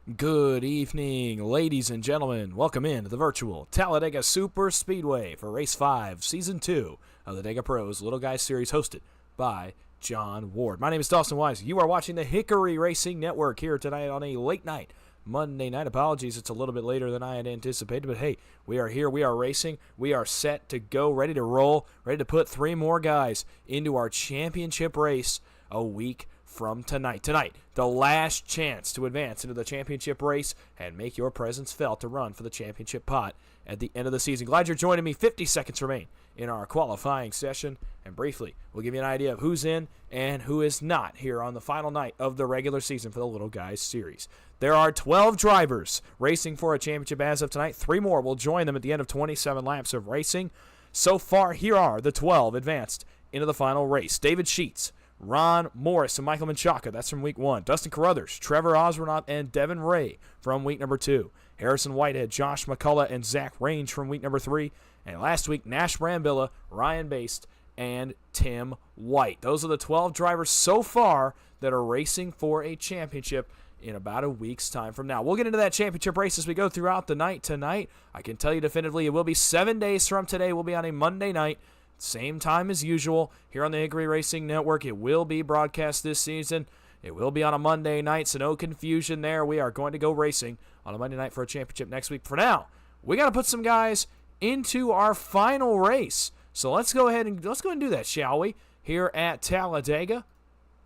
Good evening, ladies and gentlemen. Welcome in to the virtual Talladega Super Speedway for Race 5, Season 2 of the DegaPros Little Guys Series hosted by John Ward. My name is Dawson Wise. You are watching the Hickory Racing Network here tonight on a late night, Monday night. Apologies, it's a little bit later than I had anticipated, but hey, we are here, we are racing, we are set to go, ready to roll, ready to put three more guys into our championship race a week from tonight. Tonight, the last chance to advance into the championship race and make your presence felt to run for the championship pot at the end of the season. Glad you're joining me. 50 seconds remain in our qualifying session, and briefly, we'll give you an idea of who's in and who is not here on the final night of the regular season for the Little Guys Series. There are 12 drivers racing for a championship as of tonight. 3 more will join them at the end of 27 laps of racing. So far, here are the 12 advanced into the final race. David Sheets, Ron Morris, and Michael Menchaca, that's from week 1. Dustin Carruthers, Trevor Osbornoff, and Devin Ray from week number 2. Harrison Whitehead, Josh McCullough, and Zach Range from week number 3. And last week, Nash Brambilla, Ryan Baste, and Tim White. Those are the 12 drivers so far that are racing for a championship in about a week's time from now. We'll get into that championship race as we go throughout the night tonight. I can tell you definitively it will be 7 days from today. We'll be on a Monday night. Same time as usual here on the Hickory Racing Network. It will be broadcast this season. It will be on a Monday night, so no confusion there. We are going to go racing on a Monday night for a championship next week. For now, we got to put some guys into our final race. So let's go ahead and do that, shall we? Here at Talladega,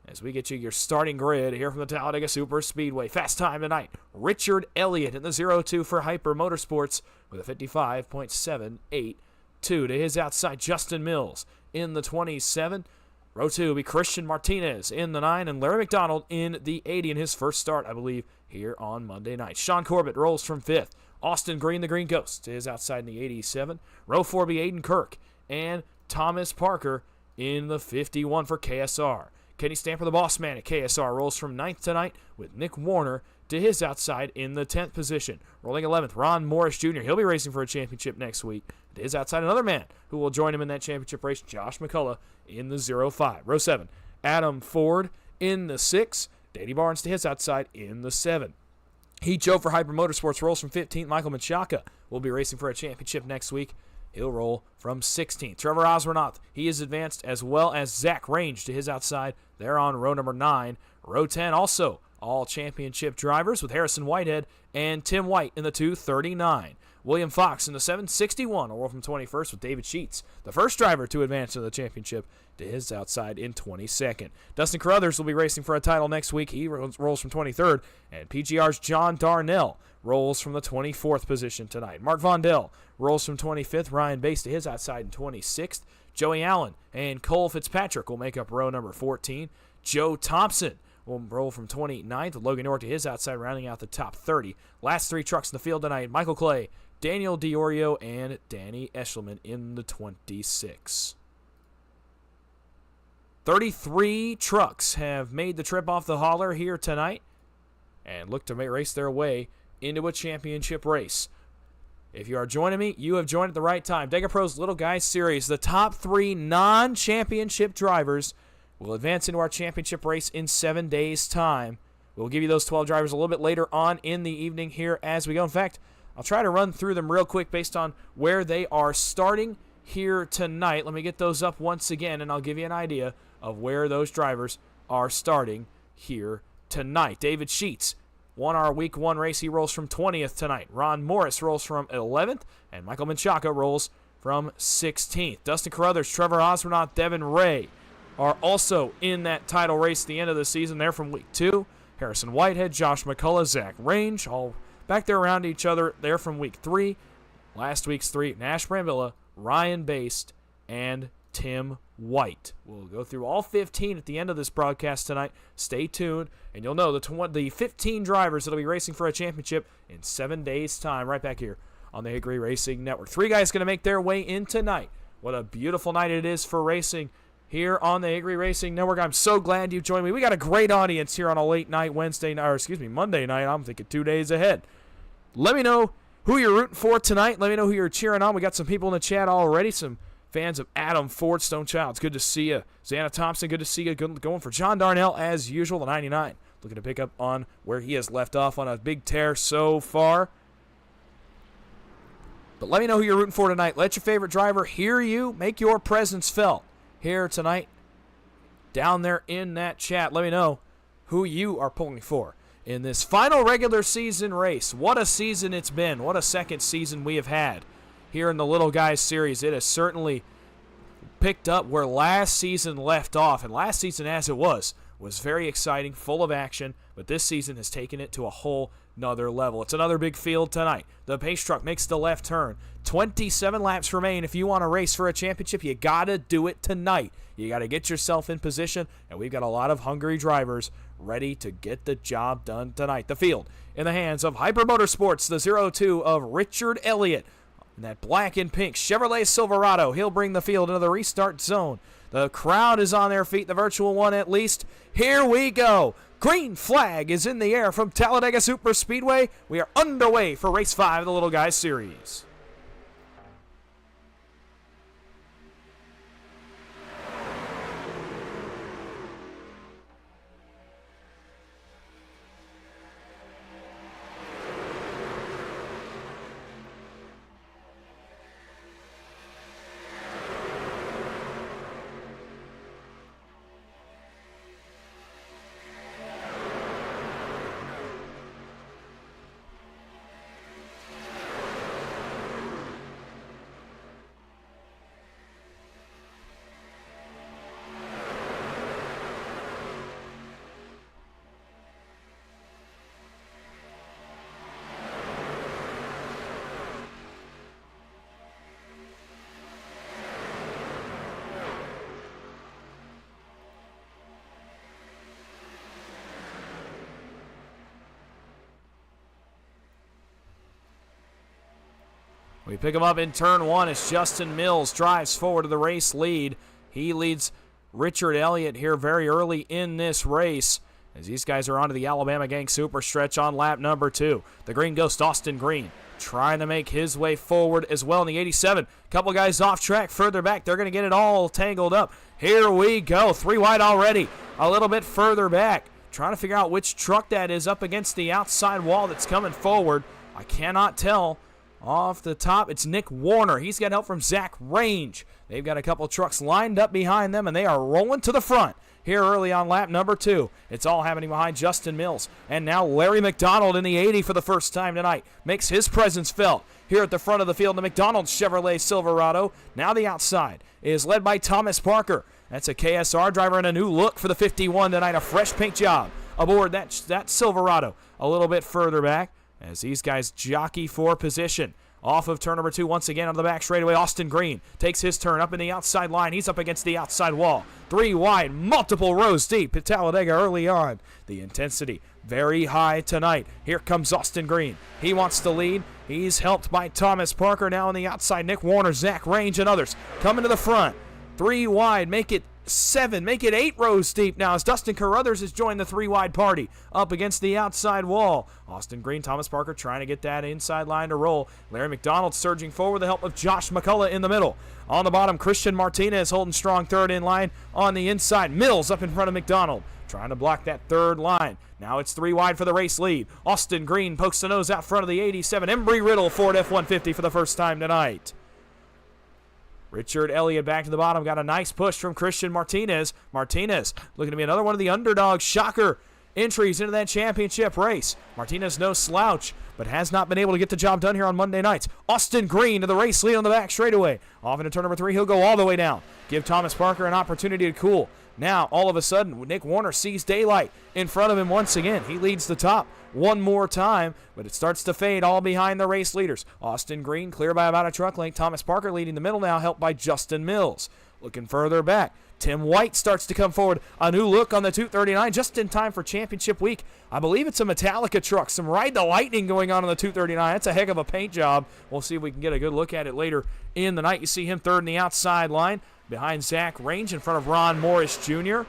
as we get you your starting grid here from the Talladega Super Speedway. Fast time tonight, Richard Elliott in the 02 for Hyper Motorsports with a 55.78. To his outside, Justin Mills in the 27. Row 2 will be Christian Martinez in the 9, and Larry McDonald in the 80 in his first start, I believe, here on Monday night. Sean Corbett rolls from 5th. Austin Green, the Green Ghost, to his outside in the 87. Row 4 will be Aiden Kirk and Thomas Parker in the 51 for KSR. Kenny Stamper, the boss man at KSR, rolls from 9th tonight with Nick Warner to his outside in the 10th position. Rolling 11th, Ron Morris Jr. He'll be racing for a championship next week. To his outside, another man who will join him in that championship race, Josh McCullough in the 05. Row 7, Adam Ford in the 6. Danny Barnes to his outside in the 7. Heat Joe for Hyper Motorsports rolls from 15th. Michael Menchaca will be racing for a championship next week. He'll roll from 16th. Trevor Osbornoff, he is advanced, as well as Zach Range to his outside. They're on row number 9. Row 10 also all championship drivers with Harrison Whitehead and Tim White in the 239. William Fox in the 761 will roll from 21st with David Sheets, the first driver to advance to the championship, to his outside in 22nd. Dustin Carruthers will be racing for a title next week. He rolls from 23rd. And PGR's John Darnell rolls from the 24th position tonight. Mark Vondell rolls from 25th. Ryan Baste to his outside in 26th. Joey Allen and Cole Fitzpatrick will make up row number 14. Joe Thompson will roll from 29th, with Logan Orr to his outside, rounding out the top 30. Last 3 trucks in the field tonight, Michael Clay, Daniel DiOrio, and Danny Eshelman in the 26. 33 trucks have made the trip off the hauler here tonight and look to race their way into a championship race. If you are joining me, you have joined at the right time. DegaPros Little Guys Series, the top 3 non-championship drivers will advance into our championship race in 7 days' time. We'll give you those 12 drivers a little bit later on in the evening here as we go. In fact, I'll try to run through them real quick based on where they are starting here tonight. Let me get those up once again, and I'll give you an idea of where those drivers are starting here tonight. David Sheets won our Week 1 race. He rolls from 20th tonight. Ron Morris rolls from 11th, and Michael Menchaca rolls from 16th. Dustin Carruthers, Trevor Osbornoff, Devin Ray are also in that title race at the end of the season. They're from Week 2. Harrison Whitehead, Josh McCullough, Zach Range, all back there around each other. They're from Week 3. Last week's 3, Nash Brambilla, Ryan Baste, and Tim White. We'll go through all 15 at the end of this broadcast tonight. Stay tuned, and you'll know the 15 drivers that will be racing for a championship in 7 days' time right back here on the Hickory Racing Network. 3 guys going to make their way in tonight. What a beautiful night it is for racing here on the Hickory Racing Network. I'm so glad you joined me. We got a great audience here on a late night Monday night. I'm thinking 2 days ahead. Let me know who you're rooting for tonight. Let me know who you're cheering on. We got some people in the chat already, some fans of Adam Ford, Stone Child. It's good to see you. Xana Thompson, good to see you. Going for John Darnell as usual, the 99. looking to pick up on where he has left off on a big tear so far. But let me know who you're rooting for tonight. Let your favorite driver hear you. Make your presence felt here tonight. Down there in that chat, let me know who you are pulling for in this final regular season race. What a season it's been. What a second season we have had here in the Little Guys series. It has certainly picked up where last season left off. And last season, as it was very exciting, full of action. But this season has taken it to a whole nother level. It's another big field tonight. The pace truck makes the left turn. 27 laps remain. If you want to race for a championship, you got to do it tonight. You got to get yourself in position, and we've got a lot of hungry drivers ready to get the job done tonight. The field in the hands of Hyper Motorsports, the 02 of Richard Elliott. In that black and pink Chevrolet Silverado, he'll bring the field into the restart zone. The crowd is on their feet, the virtual one at least. Here we go. Green flag is in the air from Talladega Superspeedway. We are underway for Race 5 of the Little Guys Series. We pick him up in turn one as Justin Mills drives forward to the race lead. He leads Richard Elliott here very early in this race as these guys are onto the Alabama Gang Super Stretch on lap number 2. The Green Ghost, Austin Green, trying to make his way forward as well in the 87. Couple guys off track further back. They're going to get it all tangled up. Here we go. 3 wide already. A little bit further back. Trying to figure out which truck that is up against the outside wall that's coming forward. I cannot tell. Off the top, it's Nick Warner. He's got help from Zach Range. They've got a couple trucks lined up behind them, and they are rolling to the front here early on lap number 2. It's all happening behind Justin Mills. And now Larry McDonald in the 80 for the first time tonight makes his presence felt here at the front of the field. The McDonald Chevrolet Silverado. Now the outside is led by Thomas Parker. That's a KSR driver and a new look for the 51 tonight. A fresh paint job aboard that Silverado. A little bit further back as these guys jockey for position. Off of turn number 2 once again on the back straightaway. Austin Green takes his turn up in the outside line. He's up against the outside wall. 3 wide, multiple rows deep at Talladega early on. The intensity very high tonight. Here comes Austin Green. He wants to lead. He's helped by Thomas Parker now on the outside. Nick Warner, Zach Range, and others coming to the front. 3 wide, make it 7, make it 8 rows deep now as Dustin Carruthers has joined the 3 wide party up against the outside wall. Austin Green, Thomas Parker trying to get that inside line to roll. Larry McDonald surging forward with the help of Josh McCullough in the middle. On the bottom, Christian Martinez holding strong third in line on the inside. Mills up in front of McDonald trying to block that third line. Now it's 3 wide for the race lead. Austin Green pokes the nose out front of the 87. Embry-Riddle Ford F-150 for the first time tonight. Richard Elliott back to the bottom. Got a nice push from Christian Martinez. Martinez looking to be another one of the underdog shocker entries into that championship race. Martinez no slouch, but has not been able to get the job done here on Monday nights. Austin Green to the race lead on the back straightaway. Off into turn number 3. He'll go all the way down. Give Thomas Parker an opportunity to cool. Now, all of a sudden, Nick Warner sees daylight in front of him once again. He leads the top one more time, but it starts to fade all behind the race leaders. Austin Green clear by about a truck length. Thomas Parker leading the middle now, helped by Justin Mills. Looking further back, Tim White starts to come forward. A new look on the 239 just in time for championship week. I believe it's a Metallica truck. Some Ride the Lightning going on the 239. That's a heck of a paint job. We'll see if we can get a good look at it later in the night. You see him third in the outside line behind Zach Range in front of Ron Morris Jr.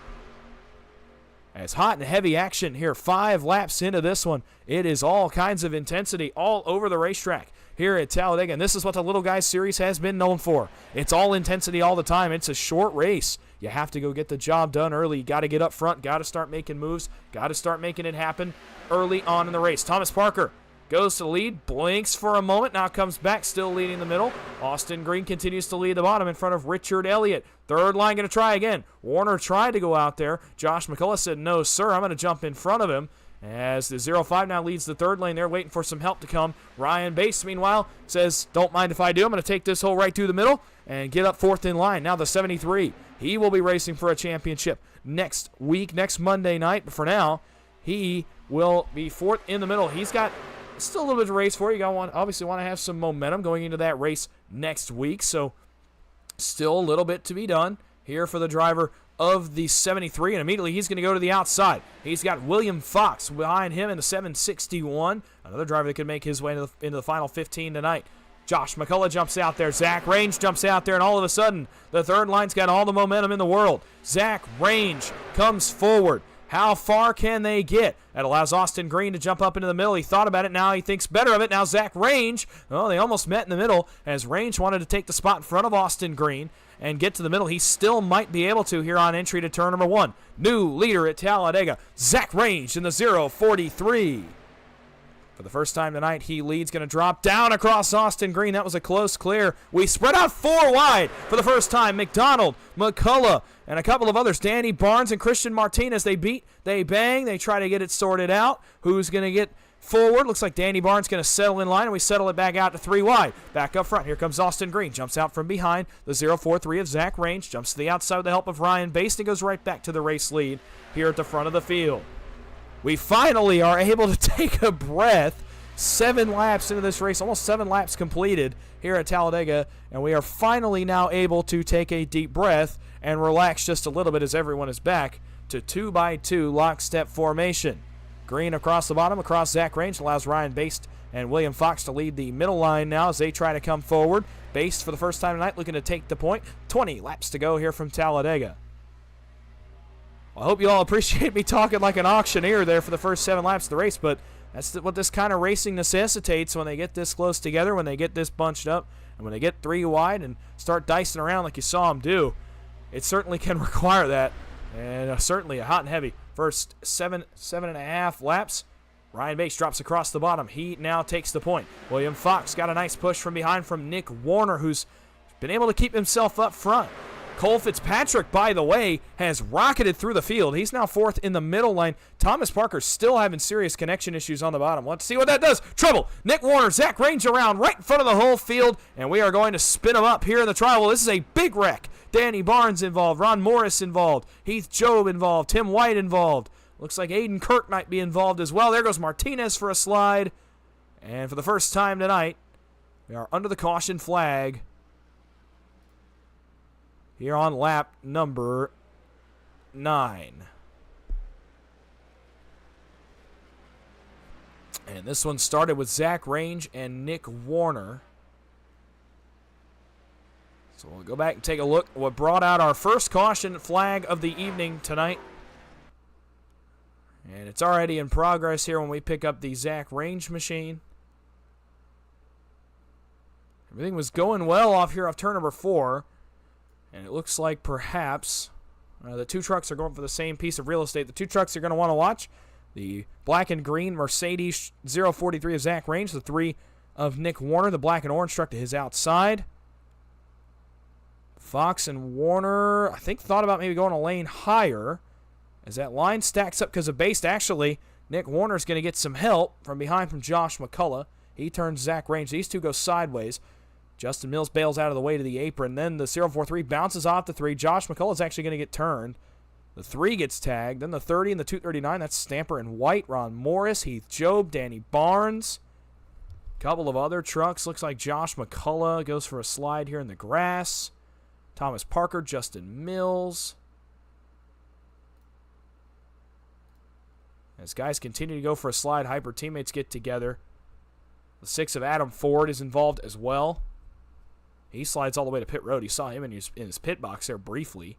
It's hot and heavy action here. 5 laps into this one. It is all kinds of intensity all over the racetrack. here at Talladega, and this is what the Little Guys Series has been known for. It's all intensity all the time. It's a short race. You have to go get the job done early. You got to get up front, got to start making moves, got to start making it happen early on in the race. Thomas Parker goes to the lead, blinks for a moment, now comes back, still leading the middle. Austin Green continues to lead the bottom in front of Richard Elliott. Third line going to try again. Warner tried to go out there. Josh McCullough said, no, sir, I'm going to jump in front of him. As the 05 now leads the third lane, they're waiting for some help to come. Ryan Bass, meanwhile, says, don't mind if I do. I'm going to take this hole right through the middle and get up fourth in line. Now the 73. He will be racing for a championship next week, next Monday night. But for now, he will be fourth in the middle. He's got still a little bit of race for you. Obviously want to have some momentum going into that race next week. So still a little bit to be done here for the driver of the 73, and immediately he's going to go to the outside. He's got William Fox behind him in the 761, another driver that could make his way into the final 15 tonight. Josh McCullough jumps out there. Zach Range jumps out there, and all of a sudden, the third line's got all the momentum in the world. Zach Range comes forward. How far can they get? That allows Austin Green to jump up into the middle. He thought about it. Now he thinks better of it. Now Zach Range, well, they almost met in the middle as Range wanted to take the spot in front of Austin Green and get to the middle. He still might be able to here on entry to turn number 1. New leader at Talladega, Zach Range in the 0:43. For the first time tonight, he leads, going to drop down across Austin Green. That was a close clear. We spread out 4 wide for the first time. McDonald, McCullough, and a couple of others. Danny Barnes and Christian Martinez. They beat, they bang, they try to get it sorted out. Who's going to get forward? Looks like Danny Barnes going to settle in line, and we settle it back out to 3 wide. Back up front. Here comes Austin Green. Jumps out from behind. The 0:43 of Zach Range. Jumps to the outside with the help of Ryan Bass, and goes right back to the race lead here at the front of the field. We finally are able to take a breath. 7 laps into this race, almost 7 laps completed here at Talladega, and we are finally now able to take a deep breath and relax just a little bit as everyone is back to 2x2 lockstep formation. Green across the bottom, across Zach Range, allows Ryan Bass and William Fox to lead the middle line now as they try to come forward. Bass, for the first time tonight, looking to take the point. 20 laps to go here from Talladega. I hope you all appreciate me talking like an auctioneer there for the first 7 laps of the race, but that's what this kind of racing necessitates when they get this close together, when they get this bunched up, and when they get 3 wide and start dicing around like you saw them do. It certainly can require that, and certainly a hot and heavy first 7.5 laps. Ryan Bass drops across the bottom. He now takes the point. William Fox got a nice push from behind from Nick Warner, who's been able to keep himself up front. Cole Fitzpatrick, by the way, has rocketed through the field. He's now 4th in the middle line. Thomas Parker still having serious connection issues on the bottom. Let's see what that does. Trouble. Nick Warner, Zach Range around right in front of the whole field, and we are going to spin him up here in the trial. Well, this is a big wreck. Danny Barnes involved, Ron Morris involved, Heath Jobe involved, Tim White involved. Looks like Aiden Kirk might be involved as well. There goes Martinez for a slide. And for the first time tonight, we are under the caution flag here on lap number 9. And this one started with Zach Range and Nick Warner. So we'll go back and take a look at what brought out our first caution flag of the evening tonight. And it's already in progress here when we pick up the Zach Range machine. Everything was going well off here off turn number 4. And it looks like perhaps the 2 trucks are going for the same piece of real estate. The 2 trucks you're going to want to watch, the black and green Mercedes 043 of Zach Range, the 3 of Nick Warner, the black and orange truck to his outside. Fox and Warner, I think, thought about maybe going a lane higher as that line stacks up because of Bass. Actually, Nick Warner's going to get some help from behind from Josh McCullough. He turns Zach Range. These 2 go sideways. Justin Mills bails out of the way to the apron. Then the 043 bounces off the 3. Josh McCullough's actually going to get turned. The 3 gets tagged. Then the 30 and the 239. That's Stamper and White. Ron Morris, Heath Jobe, Danny Barnes. A couple of other trucks. Looks like Josh McCullough goes for a slide here in the grass. Thomas Parker, Justin Mills. As guys continue to go for a slide, Hyper teammates get together. The 6 of Adam Ford is involved as well. He slides all the way to pit road. You saw him in his pit box there briefly.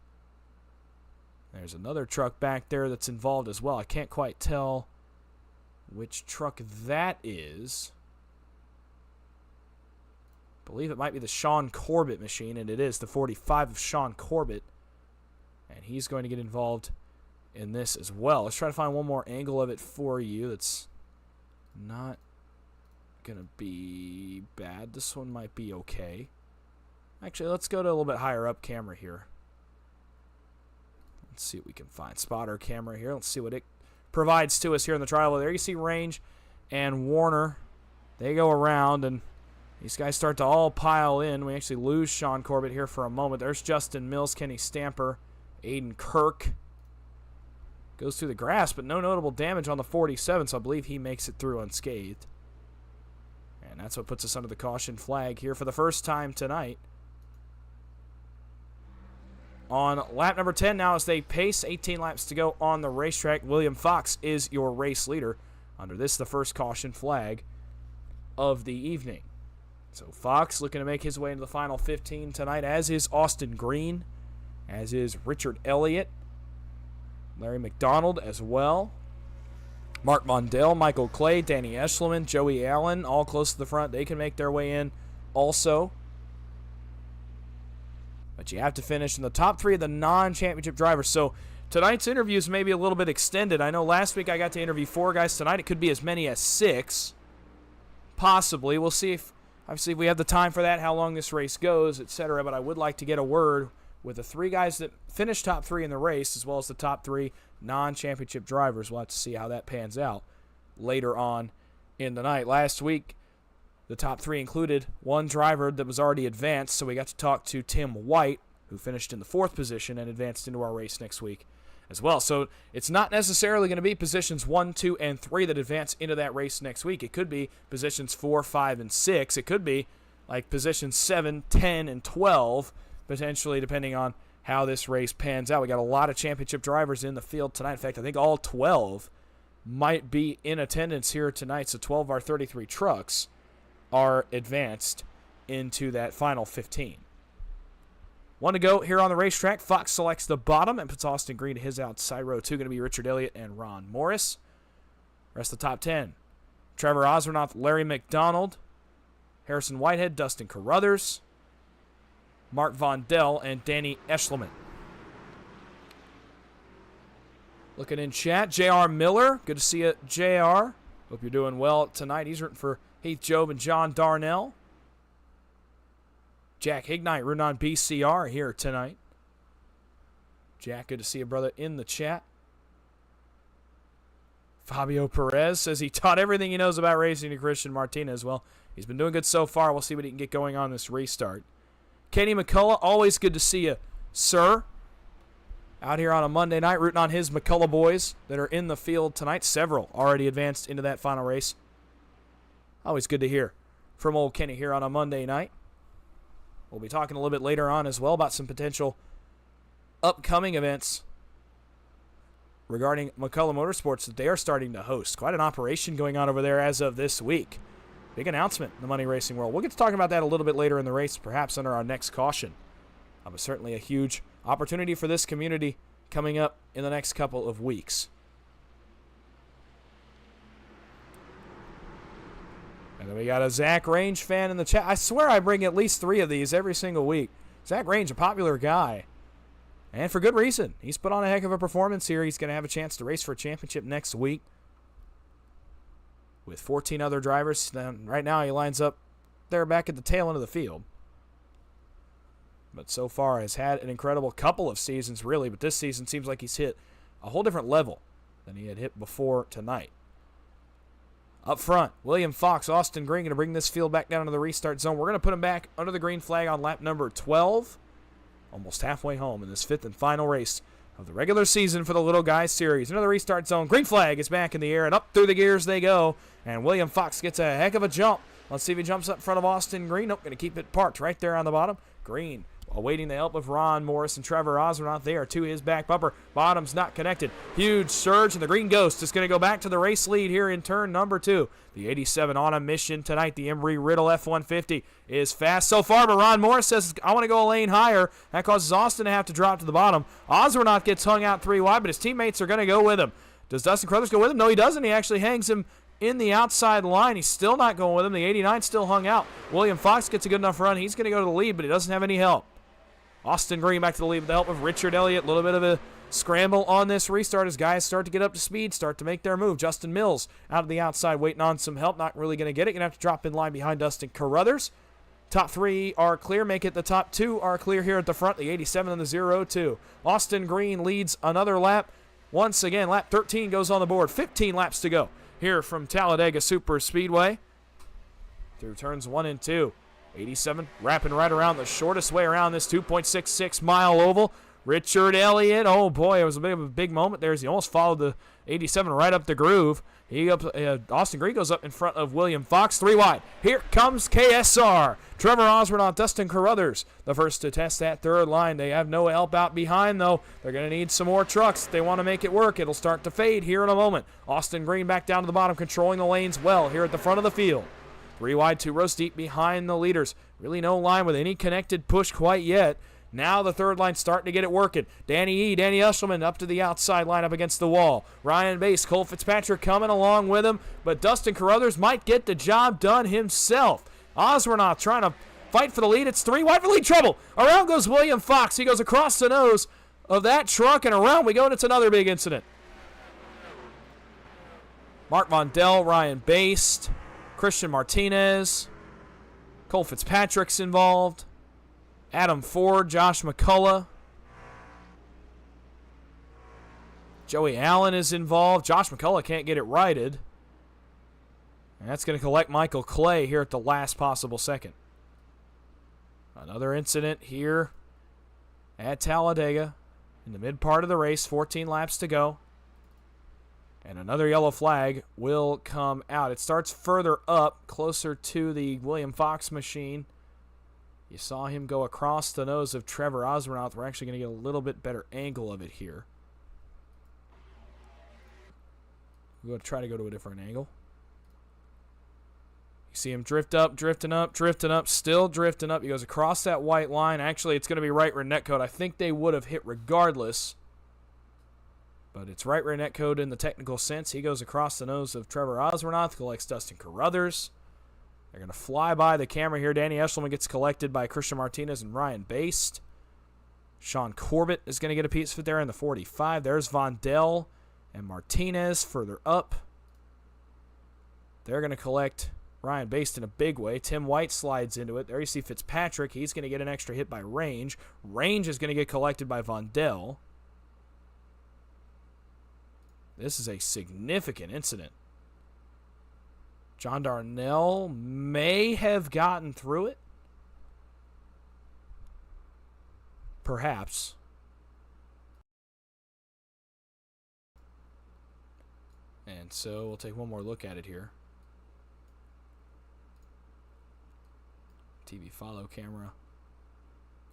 There's another truck back there that's involved as well. I can't quite tell which truck that is. believe it might be the Sean Corbett machine, and it is the 45 of Sean Corbett. And he's going to get involved in this as well. Let's try to find one more angle of it for you that's not going to be bad. This one might be okay. Actually, let's go to a little bit higher up camera here. Let's see what we can find. Spotter camera here. Let's see what it provides to us here in the trial. Well, there you see Range and Warner. They go around, and these guys start to all pile in. We actually lose Sean Corbett here for a moment. There's Justin Mills, Kenny Stamper, Aiden Kirk. Goes through the grass, but no notable damage on the 47, so I believe he makes it through unscathed. And that's what puts us under the caution flag here for the first time tonight. On lap number 10 now as they pace, 18 laps to go on the racetrack. William Fox is your race leader. Under this, the first caution flag of the evening. So Fox looking to make his way into the final 15 tonight, as is Austin Green, as is Richard Elliott, Larry McDonald as well. Mark Mondell, Michael Clay, Danny Eschleman, Joey Allen, all close to the front. They can make their way in also. But you have to finish in the top 3 of the non-championship drivers. So tonight's interviews may be a little bit extended. I know last week I got to interview 4 guys. Tonight it could be as many as 6. Possibly. We'll see if, obviously, we have the time for that, how long this race goes, etc. But I would like to get a word with the 3 guys that finished top 3 in the race, as well as the top 3 non-championship drivers. We'll have to see how that pans out later on in the night. Last week, the top 3 included one driver that was already advanced, so we got to talk to Tim White, who finished in the 4th position and advanced into our race next week as well. So it's not necessarily going to be positions 1, 2, and 3 that advance into that race next week. It could be positions 4, 5, and 6. It could be like positions 7, 10, and 12, potentially, depending on how this race pans out. We got a lot of championship drivers in the field tonight. In fact, I think all 12 might be in attendance here tonight, so 12 of our 33 trucks are advanced into that final 15. One to go here on the racetrack. Fox selects the bottom and puts Austin Green to his outside. Row 2 going to be Richard Elliott and Ron Morris. Rest of the top 10. Trevor Osranoff, Larry McDonald, Harrison Whitehead, Dustin Carruthers, Mark Vondell, and Danny Eschleman. Looking in chat, J.R. Miller. Good to see you, J.R. Hope you're doing well tonight. He's rooting for Heath Job and John Darnell. Jack Hignite, rooting on BCR here tonight. Jack, good to see you, brother, in the chat. Fabio Perez says he taught everything he knows about racing to Christian Martinez. Well, he's been doing good so far. We'll see what he can get going on this restart. Kenny McCullough, always good to see you, sir. Out here on a Monday night, rooting on his McCullough boys that are in the field tonight. Several already advanced into that final race. Always good to hear from old Kenny here on a Monday night. We'll be talking a little bit later on as well about some potential upcoming events regarding McCullough Motorsports that they are starting to host. Quite an operation going on over there as of this week. Big announcement in the money racing world. We'll get to talking about that a little bit later in the race, perhaps under our next caution. But certainly a huge opportunity for this community coming up in the next couple of weeks. And then we got a Zach Range fan in the chat. I swear I bring at least 3 of these every single week. Zach Range, a popular guy. And for good reason. He's put on a heck of a performance here. He's going to have a chance to race for a championship next week with 14 other drivers. Then right now he lines up there back at the tail end of the field. But so far has had an incredible couple of seasons, really. But this season seems like he's hit a whole different level than he had hit before tonight. Up front, William Fox, Austin Green going to bring this field back down to the restart zone. We're going to put him back under the green flag on lap number 12. Almost halfway home in this 5th and final race of the regular season for the Little Guys Series. Another restart zone. Green flag is back in the air, and up through the gears they go. And William Fox gets a heck of a jump. Let's see if he jumps up in front of Austin Green. Nope, going to keep it parked right there on the bottom. Green awaiting the help of Ron Morris and Trevor Osranoff there to his back bumper. Bottom's not connected. Huge surge, and the Green Ghost is going to go back to the race lead here in turn number 2. The 87 on a mission tonight. The Embry-Riddle F-150 is fast so far, but Ron Morris says, I want to go a lane higher. That causes Austin to have to drop to the bottom. Osranoff gets hung out 3 wide, but his teammates are going to go with him. Does Dustin Carruthers go with him? No, he doesn't. He actually hangs him in the outside line. He's still not going with him. The 89 still hung out. William Fox gets a good enough run. He's going to go to the lead, but he doesn't have any help. Austin Green back to the lead with the help of Richard Elliott. A little bit of a scramble on this restart as guys start to get up to speed, start to make their move. Justin Mills out of the outside waiting on some help. Not really going to get it. Going to have to drop in line behind Dustin Carruthers. Top 3 are clear. Make it the top 2 are clear here at the front. The 87 and the 02. Austin Green leads another lap. Once again, lap 13 goes on the board. 15 laps to go here from Talladega Super Speedway. Through turns 1 and 2. 87 wrapping right around the shortest way around this 2.66 mile oval. Richard Elliott, oh boy, it was a bit of a big moment there as he almost followed the 87 right up the groove. Austin Green goes up in front of William Fox, 3 wide. Here comes KSR. Trevor Osborne, Dustin Carruthers, the first to test that third line. They have no help out behind, though. They're going to need some more trucks if they want to make it work. It'll start to fade here in a moment. Austin Green back down to the bottom, controlling the lanes well here at the front of the field. 3 wide, 2 rows deep behind the leaders. Really no line with any connected push quite yet. Now the third line starting to get it working. Danny Ushelman up to the outside line up against the wall. Ryan Bass, Cole Fitzpatrick coming along with him, but Dustin Carruthers might get the job done himself. Osborne trying to fight for the lead. It's 3 wide for lead trouble. Around goes William Fox. He goes across the nose of that truck, and around we go, and it's another big incident. Mark Vondell, Ryan Bass, Christian Martinez, Cole Fitzpatrick's involved. Adam Ford, Josh McCullough. Joey Allen is involved. Josh McCullough can't get it righted. And that's going to collect Michael Clay here at the last possible second. Another incident here at Talladega in the mid part of the race. 14 laps to go. And another yellow flag will come out. It starts further up, closer to the William Fox machine. You saw him go across the nose of Trevor Osborne. We're actually going to get a little bit better angle of it here. We're going to try to go to a different angle. You see him drift up, drifting up, still drifting up. He goes across that white line. Actually, it's going to be right rear net code. I think they would have hit regardless. But it's right rear net code in the technical sense. He goes across the nose of Trevor Osborne, collects Dustin Carruthers. They're going to fly by the camera here. Danny Eshelman gets collected by Christian Martinez and Ryan Bass. Sean Corbett is going to get a piece of it there in the 45. There's Vondell and Martinez further up. They're going to collect Ryan Bass in a big way. Tim White slides into it. There you see Fitzpatrick. He's going to get an extra hit by Range. Range is going to get collected by Vondell. This is a significant incident. John Darnell may have gotten through it. Perhaps. And so we'll take one more look at it here. TV follow camera.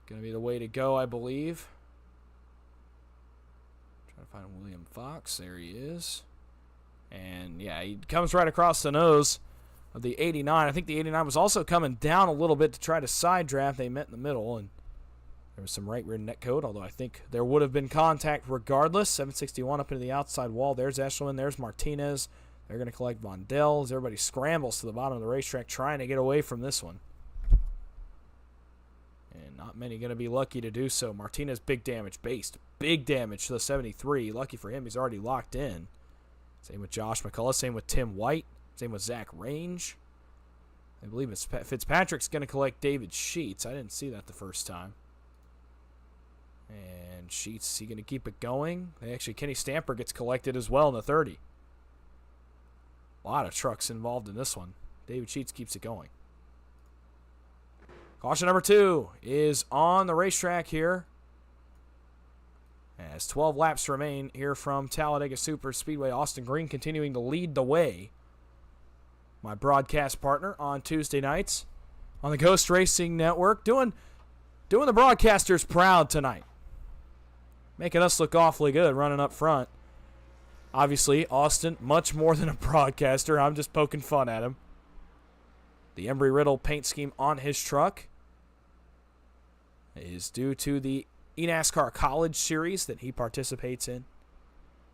Going to be the way to go, I believe. Trying to find William Fox. There he is. And, yeah, he comes right across the nose of the 89. I think the 89 was also coming down a little bit to try to side draft. They met in the middle, and there was some right rear net code, although I think there would have been contact regardless. 761 up into the outside wall. There's Eshelman. There's Martinez. They're going to collect Vondell as everybody scrambles to the bottom of the racetrack trying to get away from this one. And not many going to be lucky to do so. Martinez, big damage. Based. Big damage to the 73. Lucky for him, he's already locked in. Same with Josh McCullough. Same with Tim White. Same with Zach Range. I believe it's Fitzpatrick's going to collect David Sheets. I didn't see that the first time. And Sheets, is he going to keep it going? Actually, Kenny Stamper gets collected as well in the 30. A lot of trucks involved in this one. David Sheets keeps it going. Caution number 2 is on the racetrack here. As 12 laps remain here from Talladega Super Speedway. Austin Green continuing to lead the way. My broadcast partner on Tuesday nights on the Ghost Racing Network. Doing the broadcasters proud tonight. Making us look awfully good running up front. Obviously, Austin, much more than a broadcaster. I'm just poking fun at him. The Embry-Riddle paint scheme on his truck is due to the eNASCAR College Series that he participates in.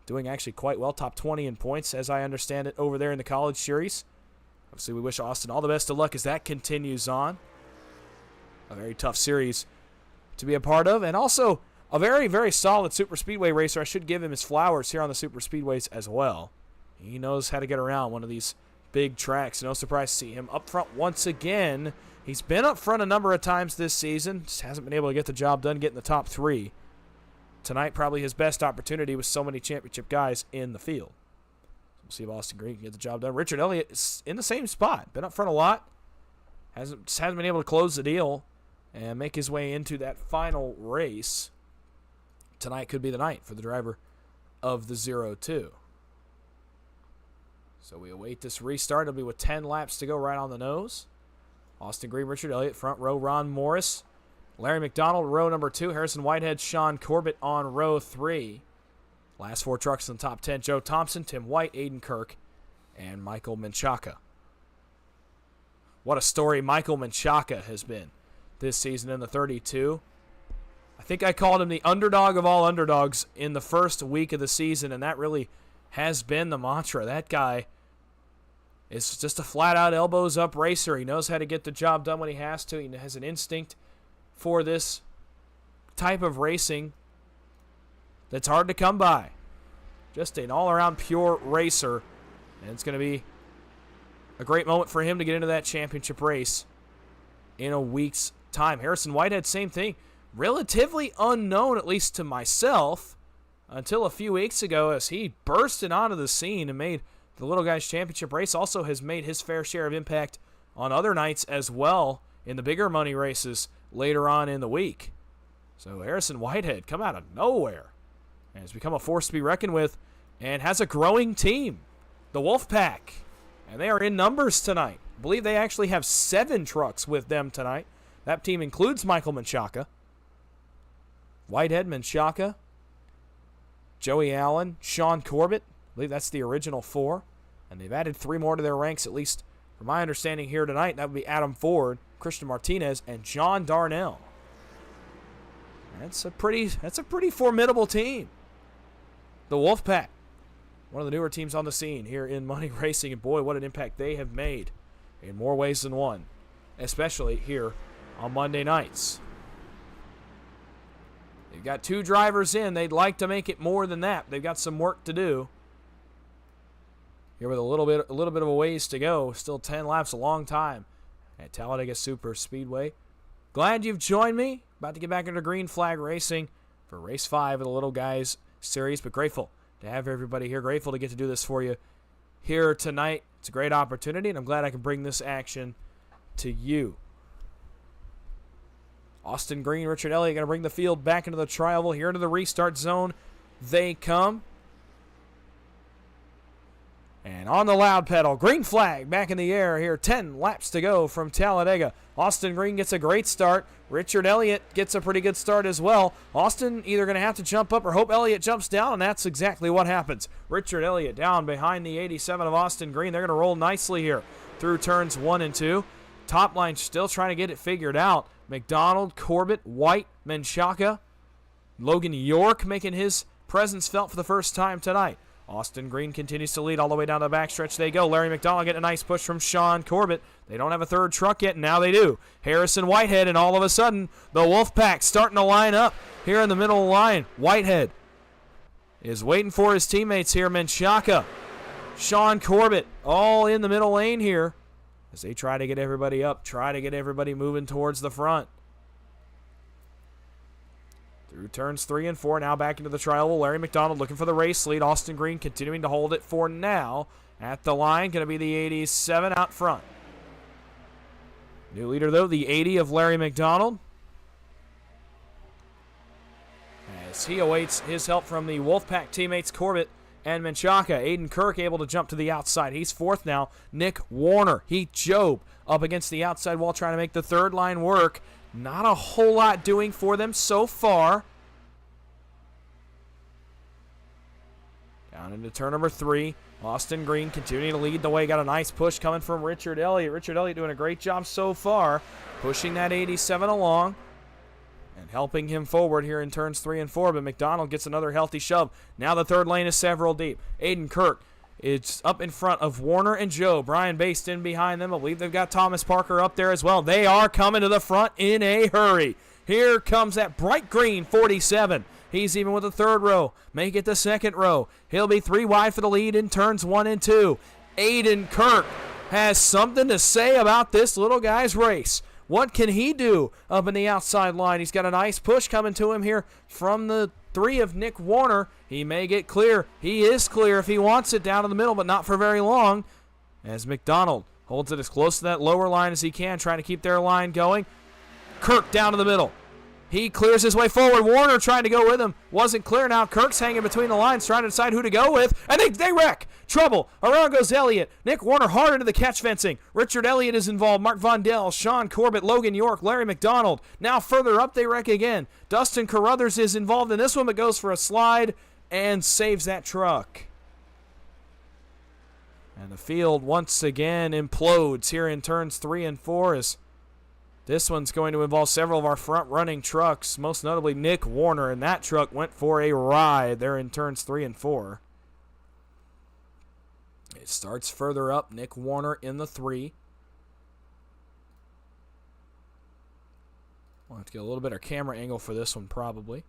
doing actually quite well, top 20 in points, as I understand it, over there in the College Series. Obviously, we wish Austin all the best of luck as that continues on. A very tough series to be a part of, and also a very, very solid super speedway racer. I should give him his flowers here on the super speedways as well. He knows how to get around one of these big tracks. No surprise to see him up front once again. He's been up front a number of times this season, just hasn't been able to get the job done, getting the top 3. Tonight, probably his best opportunity with so many championship guys in the field. We'll see if Austin Green can get the job done. Richard Elliott is in the same spot. Been up front a lot. Hasn't been able to close the deal and make his way into that final race. Tonight could be the night for the driver of the 0-2. So we await this restart. It'll be with 10 laps to go right on the nose. Austin Green, Richard Elliott, front row, Ron Morris. Larry McDonald, row number 2. Harrison Whitehead, Sean Corbett on row 3. Last 4 trucks in the top 10. Joe Thompson, Tim White, Aiden Kirk, and Michael Menchaca. What a story Michael Menchaca has been this season in the 32. I think I called him the underdog of all underdogs in the first week of the season, and that really has been the mantra. That guy is just a flat-out elbows-up racer. He knows how to get the job done when he has to. He has an instinct for this type of racing that's hard to come by. Just an all-around pure racer, and it's going to be a great moment for him to get into that championship race in a week's time. Harrison Whitehead, same thing. Relatively unknown, at least to myself, until a few weeks ago as he bursted onto the scene and made the Little Guys Championship race. Also has made his fair share of impact on other nights as well in the bigger money races later on in the week. So Harrison Whitehead come out of nowhere and has become a force to be reckoned with and has a growing team, the Wolfpack. And they are in numbers tonight. I believe they actually have 7 trucks with them tonight. That team includes Michael Menchaca, Whitehead, Menchaca, Joey Allen, Sean Corbett. I believe that's the original 4. And they've added 3 more to their ranks, at least from my understanding here tonight. That would be Adam Ford, Christian Martinez, and John Darnell. That's a pretty formidable team. The Wolfpack, one of the newer teams on the scene here in Money Racing, and boy, what an impact they have made in more ways than one, especially here on Monday nights. They've got 2 drivers in. They'd like to make it more than that. They've got some work to do. Here with a little bit of a ways to go. Still 10 laps, a long time at Talladega Super Speedway. Glad you've joined me. About to get back into green flag racing for race 5 of the Little Guys series, but grateful to have everybody here. Grateful to get to do this for you here tonight. It's a great opportunity, and I'm glad I can bring this action to you. Austin Green, Richard Elliott going to bring the field back into the tri-oval. Here into the restart zone they come. And on the loud pedal, green flag back in the air here. 10 laps to go from Talladega. Austin Green gets a great start. Richard Elliott gets a pretty good start as well. Austin either going to have to jump up or hope Elliott jumps down, and that's exactly what happens. Richard Elliott down behind the 87 of Austin Green. They're going to roll nicely here through turns 1 and 2. Top line still trying to get it figured out. McDonald, Corbett, White, Menchaca. Logan York making his presence felt for the first time tonight. Austin Green continues to lead all the way down the backstretch. They go. Larry McDonald getting a nice push from Sean Corbett. They don't have a third truck yet, and now they do. Harrison Whitehead, and all of a sudden, the Wolfpack starting to line up here in the middle of the line. Whitehead is waiting for his teammates here. Menchaca, Sean Corbett, all in the middle lane here as they try to get everybody up, try to get everybody moving towards the front. Through turns 3 and 4, now back into the tri-oval. Larry McDonald looking for the race lead. Austin Green continuing to hold it for now. At the line, going to be the 87 out front. New leader, though, the 80 of Larry McDonald. As he awaits his help from the Wolfpack teammates Corbett and Menchaca. Aiden Kirk able to jump to the outside. He's 4th now. Nick Warner, Heath Job up against the outside wall trying to make the third line work. Not a whole lot doing for them so far. Down into turn number 3. Austin Green continuing to lead the way. Got a nice push coming from Richard Elliott. Richard Elliott doing a great job so far, pushing that 87 along. And helping him forward here in turns 3 and 4, but McDonald gets another healthy shove. Now the third lane is several deep. Aiden Kirk is up in front of Warner and Joe. Brian Baste in behind them. I believe they've got Thomas Parker up there as well. They are coming to the front in a hurry. Here comes that bright green 47. He's even with the third row. Make it the second row. He'll be 3 wide for the lead in turns 1 and 2. Aiden Kirk has something to say about this little guy's race. What can he do up in the outside line? He's got a nice push coming to him here from the 3 of Nick Warner. He may get clear. He is clear if he wants it down in the middle, but not for very long. As McDonald holds it as close to that lower line as he can, trying to keep their line going. Kirk down to the middle. He clears his way forward. Warner trying to go with him. Wasn't clear now. Kirk's hanging between the lines trying to decide who to go with. And they wreck. Trouble. Around goes Elliott. Nick Warner hard into the catch fencing. Richard Elliott is involved. Mark Vondell, Sean Corbett, Logan York, Larry McDonald. Now further up they wreck again. Dustin Carruthers is involved in this one but goes for a slide and saves that truck. And the field once again implodes here in turns 3 and 4 as this one's going to involve several of our front-running trucks, most notably Nick Warner, and that truck went for a ride there in turns 3 and 4. It starts further up, Nick Warner in the 3. We'll have to get a little better camera angle for this one probably.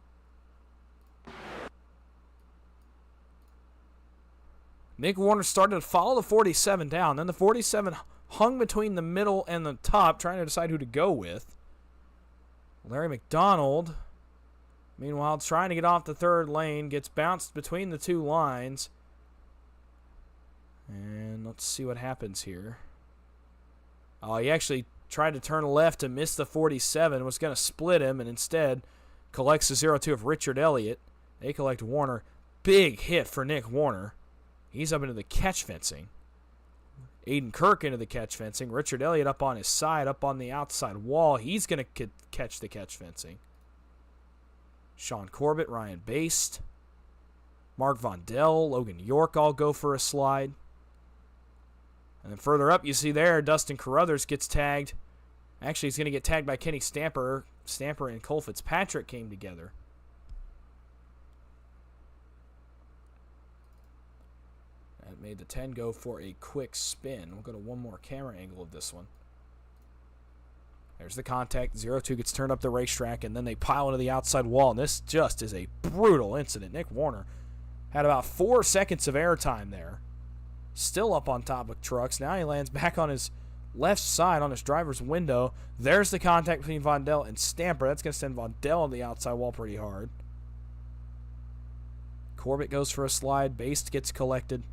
Nick Warner started to follow the 47 down, then the 47 hung between the middle and the top, trying to decide who to go with. Larry McDonald, meanwhile, trying to get off the third lane, gets bounced between the 2 lines. And let's see what happens here. Oh, he actually tried to turn left to miss the 47, was going to split him, and instead collects the 0-2 of Richard Elliott. They collect Warner. Big hit for Nick Warner. He's up into the catch fencing. Aiden Kirk into the catch fencing. Richard Elliott up on his side, up on the outside wall. He's going to catch the catch fencing. Sean Corbett, Ryan Baste, Mark Vondell, Logan York all go for a slide. And then further up, you see there, Dustin Carruthers gets tagged. Actually, he's going to get tagged by Kenny Stamper. Stamper and Cole Fitzpatrick came together. That made the 10 go for a quick spin. We'll go to one more camera angle of this one. There's the contact. 0-2 gets turned up the racetrack, and then they pile into the outside wall. And this just is a brutal incident. Nick Warner had about 4 seconds of airtime there. Still up on top of trucks. Now he lands back on his left side on his driver's window. There's the contact between Vondell and Stamper. That's going to send Vondell on the outside wall pretty hard. Corbett goes for a slide. Baste gets collected.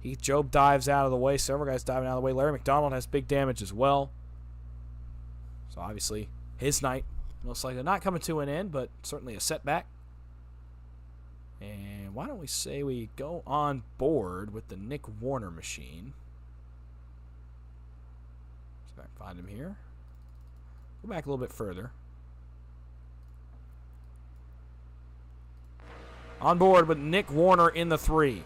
Heath Job dives out of the way. Several guys diving out of the way. Larry McDonald has big damage as well. So obviously his night most likely not coming to an end, but certainly a setback. And why don't we say we go on board with the Nick Warner machine. See if I can find him here. Go back a little bit further. On board with Nick Warner in the 3.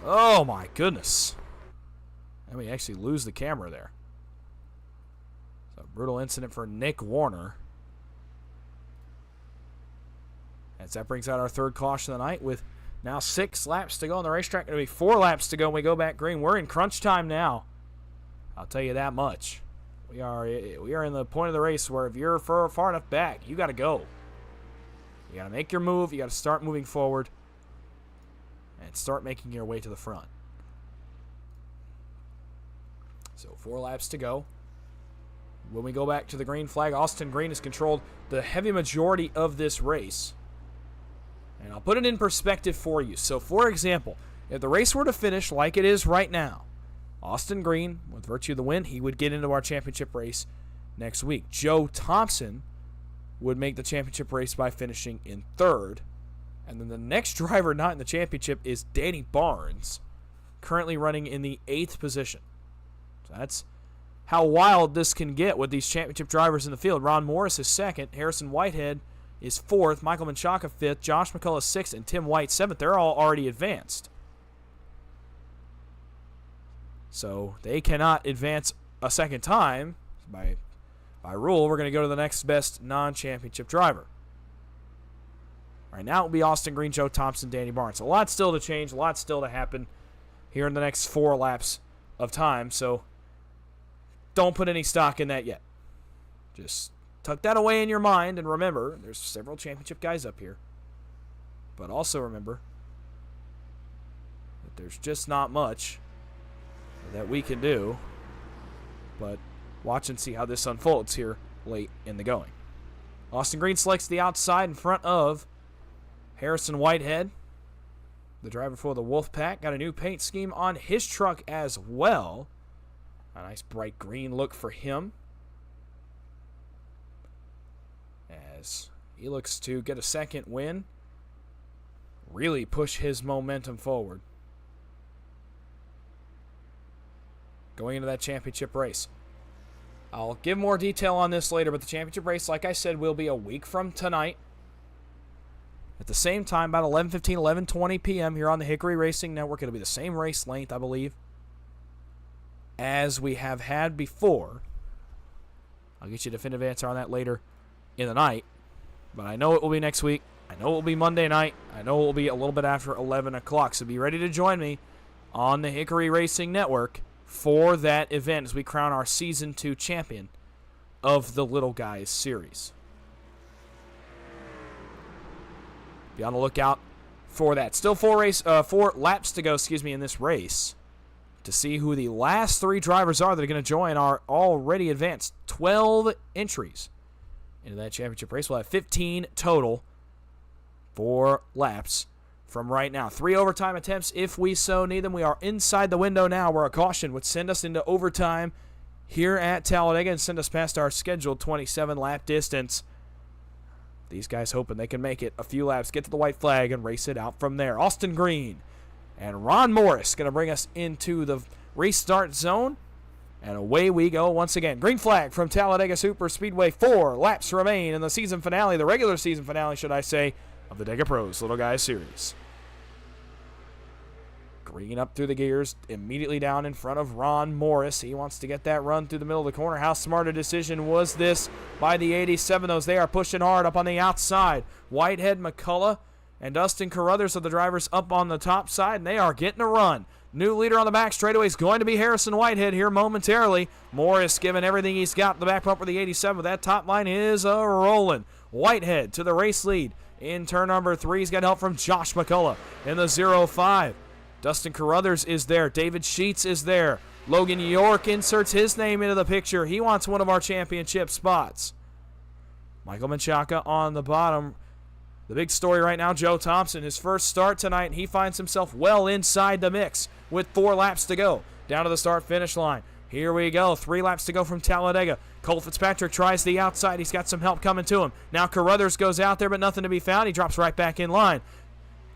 Oh my goodness. And we actually lose the camera there. So brutal incident for Nick Warner. As that brings out our third caution of the night with now 6 laps to go on the racetrack. Going to be 4 laps to go when we go back green. We're in crunch time now. I'll tell you that much. We are in the point of the race where if you're far enough back, you got to go. You got to make your move. You got to start moving forward and start making your way to the front. So 4 laps to go. When we go back to the green flag, Austin Green has controlled the heavy majority of this race. And I'll put it in perspective for you. So, for example, if the race were to finish like it is right now, Austin Green, with virtue of the win, he would get into our championship race next week. Joe Thompson would make the championship race by finishing in 3rd. And then the next driver not in the championship is Danny Barnes, currently running in the 8th position. So that's how wild this can get with these championship drivers in the field. Ron Morris is 2nd. Harrison Whitehead is 4th. Michael Menchaca 5th. Josh McCullough 6th. And Tim White 7th. They're all already advanced. So they cannot advance a second time, by rule, we're going to go to the next best non-championship driver. Right now it will be Austin Green, Joe Thompson, Danny Barnes. A lot still to change, a lot still to happen here in the next 4 laps of time, so don't put any stock in that yet. Just tuck that away in your mind and remember there's several championship guys up here. But also remember that there's just not much that we can do but watch and see how this unfolds here late in the going. Austin Green selects the outside in front of Harrison Whitehead, the driver for the Wolfpack. Got a new paint scheme on his truck as well. A nice bright green look for him, as he looks to get a second win, really push his momentum forward going into that championship race. I'll give more detail on this later, but the championship race, like I said, will be a week from tonight at the same time, about 11:15, 11:20 p.m. here on the Hickory Racing Network. It'll be the same race length, I believe, as we have had before. I'll get you a definitive answer on that later in the night, but I know it will be next week. I know it will be Monday night. I know it will be a little bit after 11 o'clock, so be ready to join me on the Hickory Racing Network for that event as we crown our Season 2 champion of the Little Guys Series. Be on the lookout for that. Still 4 laps to go, in this race to see who the last 3 drivers are that are going to join our already advanced 12 entries into that championship race. We'll have 15 total for laps from right now. 3 overtime attempts if we so need them. We are inside the window now where a caution would send us into overtime here at Talladega and send us past our scheduled 27-lap distance. These guys hoping they can make it a few laps, get to the white flag, and race it out from there. Austin Green and Ron Morris going to bring us into the restart zone. And away we go once again. Green flag from Talladega Super Speedway. 4 laps remain in the season finale, the regular season finale, should I say, of the DegaPros Little Guys Series. Green up through the gears, immediately down in front of Ron Morris. He wants to get that run through the middle of the corner. How smart a decision was this by the 87? Those they are pushing hard up on the outside. Whitehead, McCullough, and Dustin Carruthers are the drivers up on the top side, and they are getting a run. New leader on the back straightaway is going to be Harrison Whitehead here momentarily. Morris giving everything he's got. The back bumper, the 87, but that top line is rolling. Whitehead to the race lead in turn number 3. He's got help from Josh McCullough in the 05. Dustin Carruthers is there. David Sheets is there. Logan York inserts his name into the picture. He wants one of our championship spots. Michael Menchaca on the bottom. The big story right now, Joe Thompson, his first start tonight, and he finds himself well inside the mix with 4 laps to go. Down to the start-finish line. Here we go. 3 laps to go from Talladega. Cole Fitzpatrick tries the outside. He's got some help coming to him. Now Carruthers goes out there, but nothing to be found. He drops right back in line.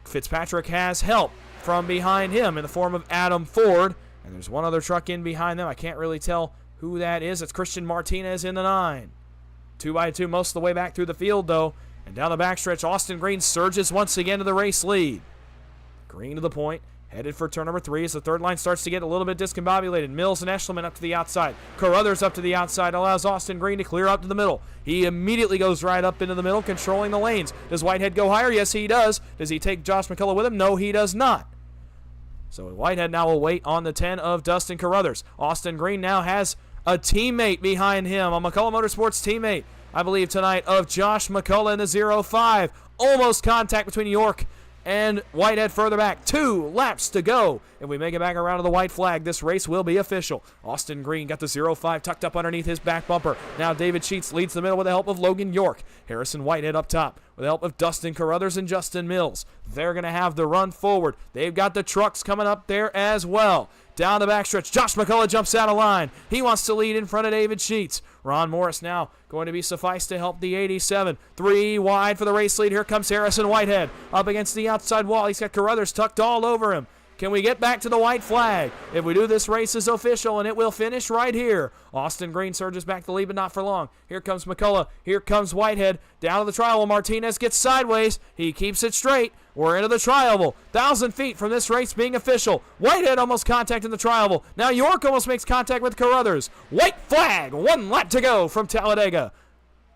Fitzpatrick has help from behind him in the form of Adam Ford. And there's one other truck in behind them. I can't really tell who that is. It's Christian Martinez in the 9. 2x2 most of the way back through the field, though. And down the backstretch, Austin Green surges once again to the race lead. Green to the point, headed for turn number 3 as the third line starts to get a little bit discombobulated. Mills and Eschleman up to the outside. Carruthers up to the outside, allows Austin Green to clear up to the middle. He immediately goes right up into the middle, controlling the lanes. Does Whitehead go higher? Yes, he does. Does he take Josh McCullough with him? No, he does not. So Whitehead now will wait on the 10 of Dustin Carruthers. Austin Green now has a teammate behind him, a McCullough Motorsports teammate, I believe, tonight, of Josh McCullough in the 05. Almost contact between York and Whitehead further back. 2 laps to go. If we make it back around to the white flag, this race will be official. Austin Green got the 05 tucked up underneath his back bumper. Now David Sheets leads the middle with the help of Logan York. Harrison Whitehead up top with the help of Dustin Carruthers and Justin Mills. They're going to have the run forward. They've got the trucks coming up there as well. Down the backstretch, Josh McCullough jumps out of line. He wants to lead in front of David Sheets. Ron Morris now going to be suffice to help the 87. 3 wide for the race lead. Here comes Harrison Whitehead up against the outside wall. He's got Carruthers tucked all over him. Can we get back to the white flag? If we do, this race is official, and it will finish right here. Austin Green surges back to the lead, but not for long. Here comes McCullough. Here comes Whitehead. Down to the tri-oval. Martinez gets sideways. He keeps it straight. We're into the tri-oval. 1,000 feet from this race being official. Whitehead almost contacting the tri-oval. Now York almost makes contact with Carruthers. White flag. 1 lap to go from Talladega.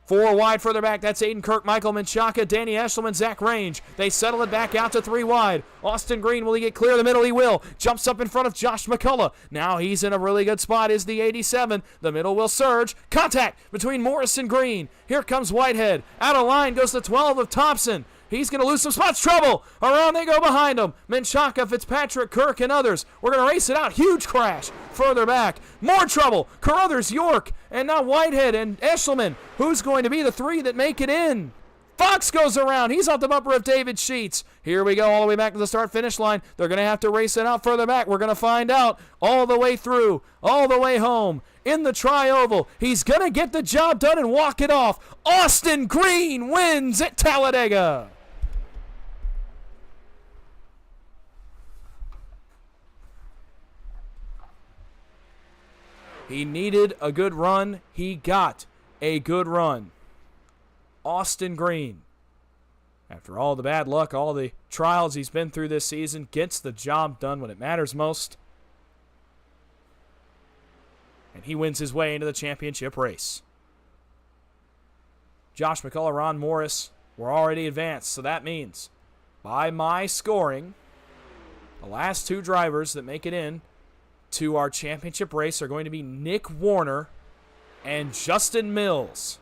4 wide further back, that's Aiden Kirk, Michael Menchaca, Danny Eshelman, Zach Range. They settle it back out to 3 wide. Austin Green, will he get clear of the middle? He will. Jumps up in front of Josh McCullough. Now he's in a really good spot, is the 87. The middle will surge. Contact between Morris and Green. Here comes Whitehead. Out of line goes the 12 of Thompson. He's going to lose some spots. Trouble. Around they go behind him. Menchaca, Fitzpatrick, Kirk, and others. We're going to race it out. Huge crash. Further back. More trouble. Carruthers, York, and now Whitehead and Eshelman. Who's going to be the 3 that make it in? Fox goes around. He's off the bumper of David Sheets. Here we go all the way back to the start-finish line. They're going to have to race it out further back. We're going to find out all the way through, all the way home. In the tri-oval, he's going to get the job done and walk it off. Austin Green wins at Talladega. He needed a good run. He got a good run. Austin Green, after all the bad luck, all the trials he's been through this season, gets the job done when it matters most. And he wins his way into the championship race. Josh McCullough, Ron Morris were already advanced, so that means by my scoring, the last 2 drivers that make it in to our championship race are going to be Nick Warner and Justin Mills.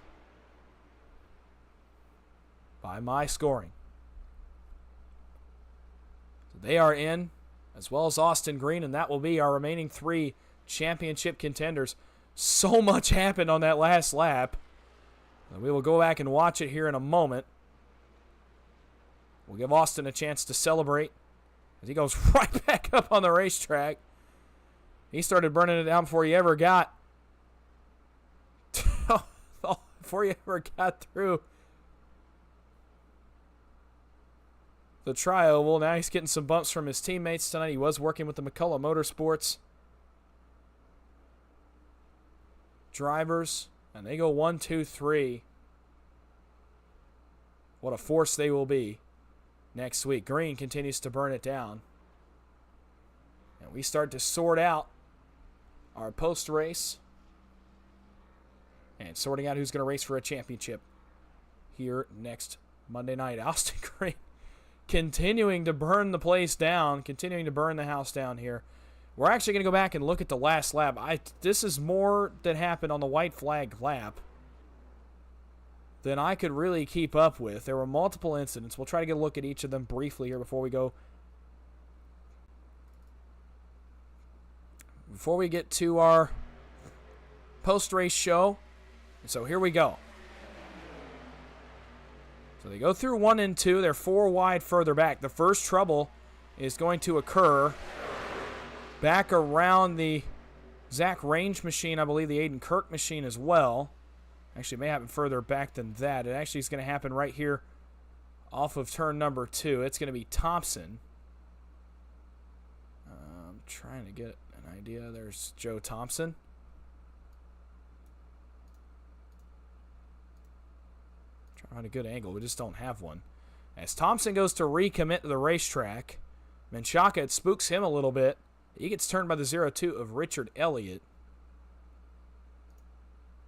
By my scoring. So they are in, as well as Austin Green, and that will be our remaining 3 championship contenders. So much happened on that last lap. And we will go back and watch it here in a moment. We'll give Austin a chance to celebrate as he goes right back up on the racetrack. He started burning it down before he ever got through the tri-oval. Now he's getting some bumps from his teammates tonight. He was working with the McCullough Motorsports drivers, and they go 1, 2, 3. What a force they will be next week. Green continues to burn it down. And we start to sort out our post-race and sorting out who's going to race for a championship here next Monday night. Austin Green continuing to burn the place down, continuing to burn the house down here. We're actually going to go back and look at the last lap. This is more that happened on the white flag lap than I could really keep up with. There were multiple incidents. We'll try to get a look at each of them briefly here before we go. Before we get to our post-race show. So here we go. So they go through 1 and 2. They're 4 wide further back. The first trouble is going to occur back around the Zach Range machine. I believe the Aiden Kirk machine as well. Actually, it may happen further back than that. It actually is going to happen right here off of turn number 2. It's going to be Thompson. I'm trying to get an idea. There's Joe Thompson. Trying to find a good angle. We just don't have one. As Thompson goes to recommit to the racetrack, Menchaca, it spooks him a little bit. He gets turned by the 0-2 of Richard Elliott.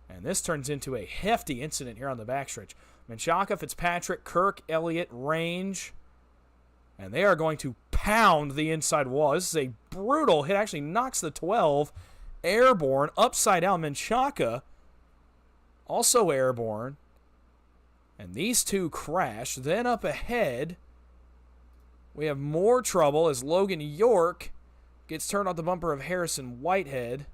And this turns into a hefty incident here on the backstretch. Menchaca, Fitzpatrick, Kirk, Elliott, Range. And they are going to pound the inside wall. This is a brutal hit. Actually knocks the 12 airborne upside down. Menchaca also airborne. And these two crash. Then up ahead, we have more trouble as Logan York gets turned off the bumper of Harrison Whitehead.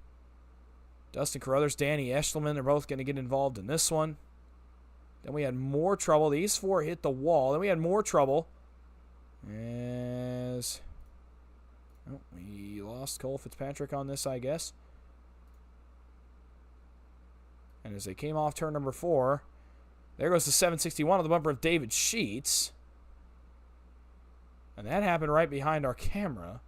Dustin Carruthers, Danny Eshelman, they're both going to get involved in this one. Then we had more trouble. These 4 hit the wall. Then we had more trouble as we lost Cole Fitzpatrick on this, I guess. And as they came off turn number 4, there goes the 761 on the bumper of David Sheets. And that happened right behind our camera.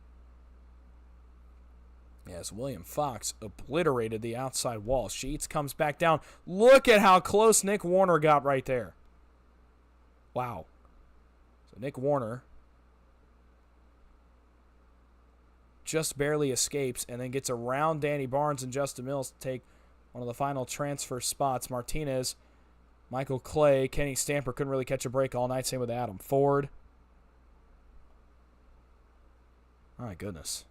As William Fox obliterated the outside wall. Sheets comes back down. Look at how close Nick Warner got right there. Wow. So Nick Warner just barely escapes and then gets around Danny Barnes and Justin Mills to take one of the final transfer spots. Martinez, Michael Clay, Kenny Stamper couldn't really catch a break all night. Same with Adam Ford. My goodness.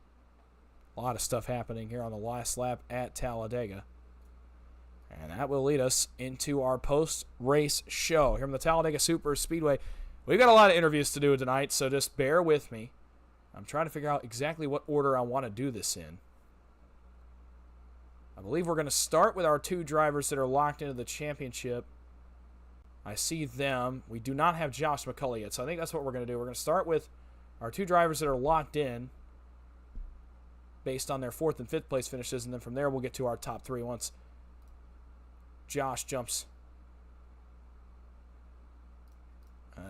A lot of stuff happening here on the last lap at Talladega. And that will lead us into our post-race show here on the Talladega Super Speedway. We've got a lot of interviews to do tonight, so just bear with me. I'm trying to figure out exactly what order I want to do this in. I believe we're going to start with our two drivers that are locked into the championship. I see them. We do not have Josh McCullough yet, so I think that's what we're going to do. We're going to start with our two drivers that are locked in based on their 4th and 5th place finishes, and then from there we'll get to our top 3 once Josh jumps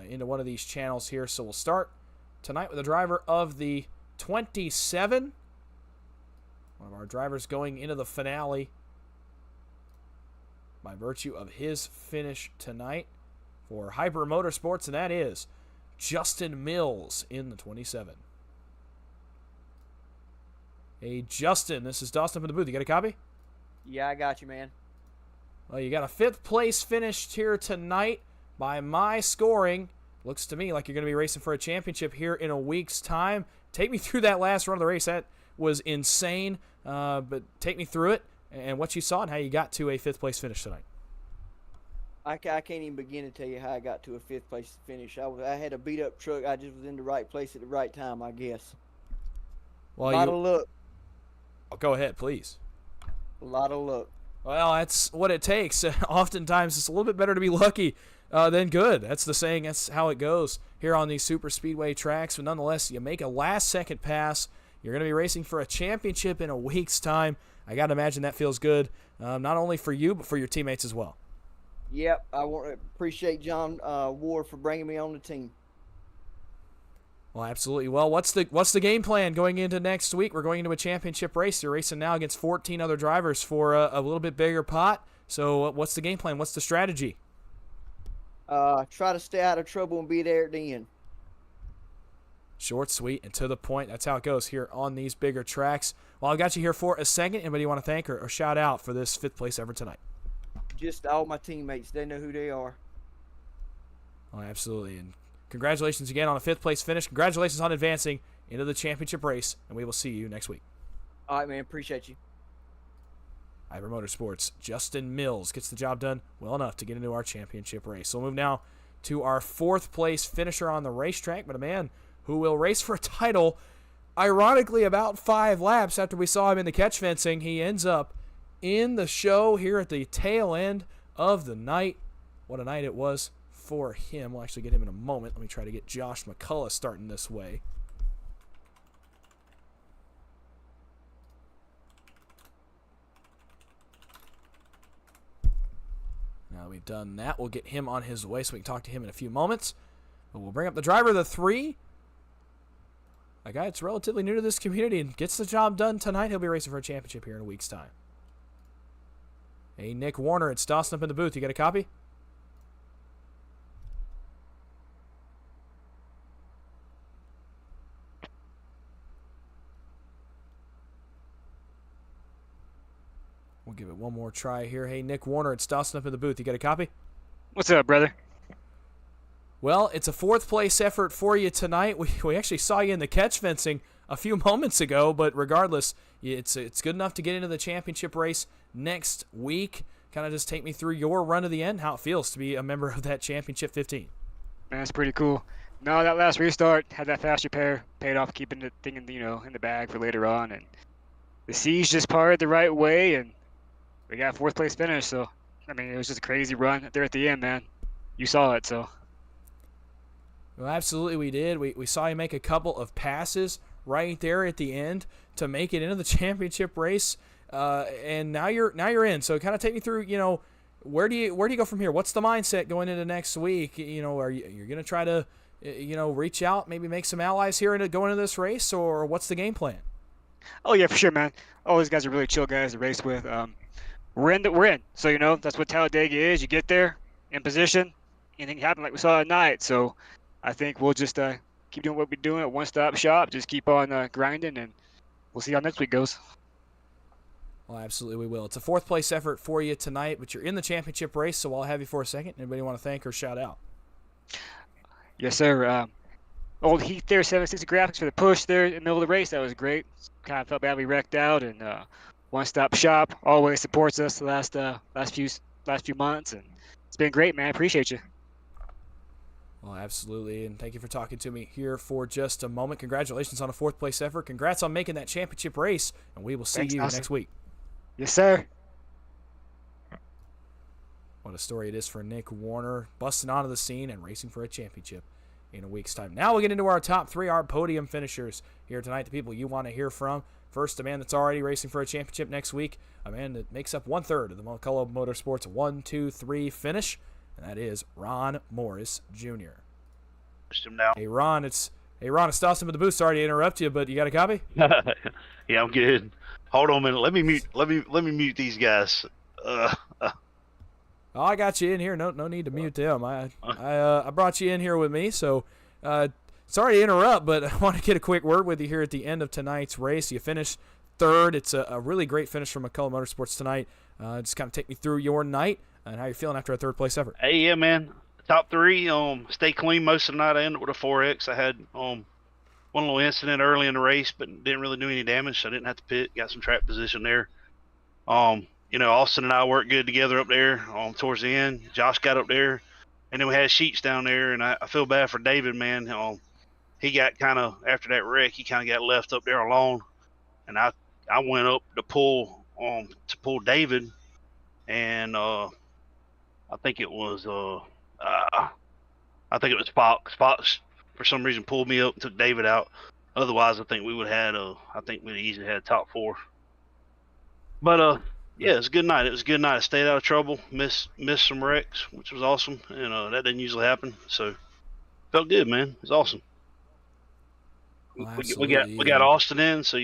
into one of these channels here. So we'll start tonight with a driver of the 27. One of our drivers going into the finale by virtue of his finish tonight for Hyper Motorsports, and that is Justin Mills in the 27. Hey, Justin, this is Dawson up in the booth. You got a copy? Yeah, I got you, man. Well, you got a 5th place finished here tonight by my scoring. Looks to me like you're going to be racing for a championship here in a week's time. Take me through that last run of the race. That was insane, but take me through it and what you saw and how you got to a 5th place finish tonight. I can't even begin to tell you how I got to a 5th place finish. I had a beat-up truck. I just was in the right place at the right time, I guess. Well, a lot of luck. Oh, go ahead, please. A lot of luck. Well, that's what it takes. Oftentimes, it's a little bit better to be lucky than good. That's the saying. That's how it goes here on these super speedway tracks. But nonetheless, you make a last-second pass. You're going to be racing for a championship in a week's time. I got to imagine that feels good, not only for you, but for your teammates as well. Yep, I want to appreciate John Ward for bringing me on the team. Well, absolutely. Well, what's the game plan going into next week? We're going into a championship race. You're racing now against 14 other drivers for a little bit bigger pot. So what's the game plan? What's the strategy? Try to stay out of trouble and be there at the end. Short, sweet, and to the point. That's how it goes here on these bigger tracks. Well, I've got you here for a second. Anybody you want to thank or shout out for this 5th place effort tonight? Just all my teammates. They know who they are. Oh, absolutely. And congratulations again on a 5th place finish. Congratulations on advancing into the championship race, and we will see you next week. All right, man. Appreciate you. Hyper Motorsports, Justin Mills gets the job done well enough to get into our championship race. So we'll move now to our 4th place finisher on the racetrack, but a man who will race for a title, ironically, about 5 laps after we saw him in the catch fencing. He ends up in the show here at the tail end of the night. What a night it was for him. We'll actually get him in a moment. Let me try to get Josh McCullough starting this way. Now we've done that. We'll get him on his way so we can talk to him in a few moments. But we'll bring up the driver of the 3. A guy that's relatively new to this community and gets the job done tonight. He'll be racing for a championship here in a week's time. Hey, Nick Warner, it's Dawson up in the booth. You got a copy? We'll give it one more try here. Hey, Nick Warner, it's Dawson up in the booth. You got a copy? What's up, brother? Well, it's a 4th place effort for you tonight. We actually saw you in the catch fencing a few moments ago, but regardless, it's good enough to get into the championship race next week. Kind of just take me through your run to the end, how it feels to be a member of that championship 15. Man, that's pretty cool. No, that last restart had that fast repair, paid off keeping the thing in the bag for later on, and the C's just parted the right way, and we got 4th place finish. So, I mean, it was just a crazy run there at the end, man. You saw it, so. Well, absolutely we did. We saw you make a couple of passes right there at the end to make it into the championship race, and now you're in. So kind of take me through, where do you go from here? What's the mindset going into next week? Are you're going to try to, reach out, maybe make some allies here going into this race, or what's the game plan? Oh yeah, for sure, man. All these guys are really chill guys to race with. We're in. So that's what Talladega is. You get there in position, anything happen like we saw at night. So I think we'll just keep doing what we're doing at One Stop Shop. Just keep on grinding, and we'll see how next week goes. Well, absolutely we will. It's a fourth place effort for you tonight, but you're in the championship race, so I'll have you for a second. Anybody want to thank or shout out? Yes, sir. Old Heath there, 760 Graphics for the push there in the middle of the race. That was great. Kind of felt bad we wrecked out, and One Stop Shop always supports us the last few months, and it's been great, man. Appreciate you. Well, absolutely, and thank you for talking to me here for just a moment. Congratulations on a fourth place effort. Congrats on making that championship race, and we will see you next week. Yes, sir. What a story it is for Nick Warner, busting onto the scene and racing for a championship in a week's time. Now we'll get into our top three, our podium finishers here tonight, the people you want to hear from. First, a man that's already racing for a championship next week, a man that makes up 1/3 of the McCullough Motorsports 1-2-3 finish, and that is Ron Morris Jr. Hey Ron, it's Dawson with the booth. Sorry to interrupt you, but you got a copy? Yeah, I'm good. Hold on a minute. Let me mute these guys. Oh, I got you in here. No need to mute them. I brought you in here with me, so sorry to interrupt, but I want to get a quick word with you here at the end of tonight's race. You finished third. It's a really great finish from McCullough Motorsports tonight. Just kind of take me through your night and how you're feeling after a third place effort. Hey, yeah, man. Top three. Stay clean most of the night. I ended up with a 4X. I had one little incident early in the race, but didn't really do any damage, so I didn't have to pit. Got some track position there. Austin and I worked good together up there towards the end. Josh got up there, and then we had Sheets down there, and I feel bad for David, man. He got kind of, after that wreck, he kind of got left up there alone, and I went up to pull David, and I think it was Fox. Fox for some reason pulled me up and took David out. Otherwise, I think we would have we'd easily had top four. But yeah, it was a good night. I stayed out of trouble, missed some wrecks, which was awesome, and that didn't usually happen. So felt good, man. It was awesome. Well, we got Austin in, so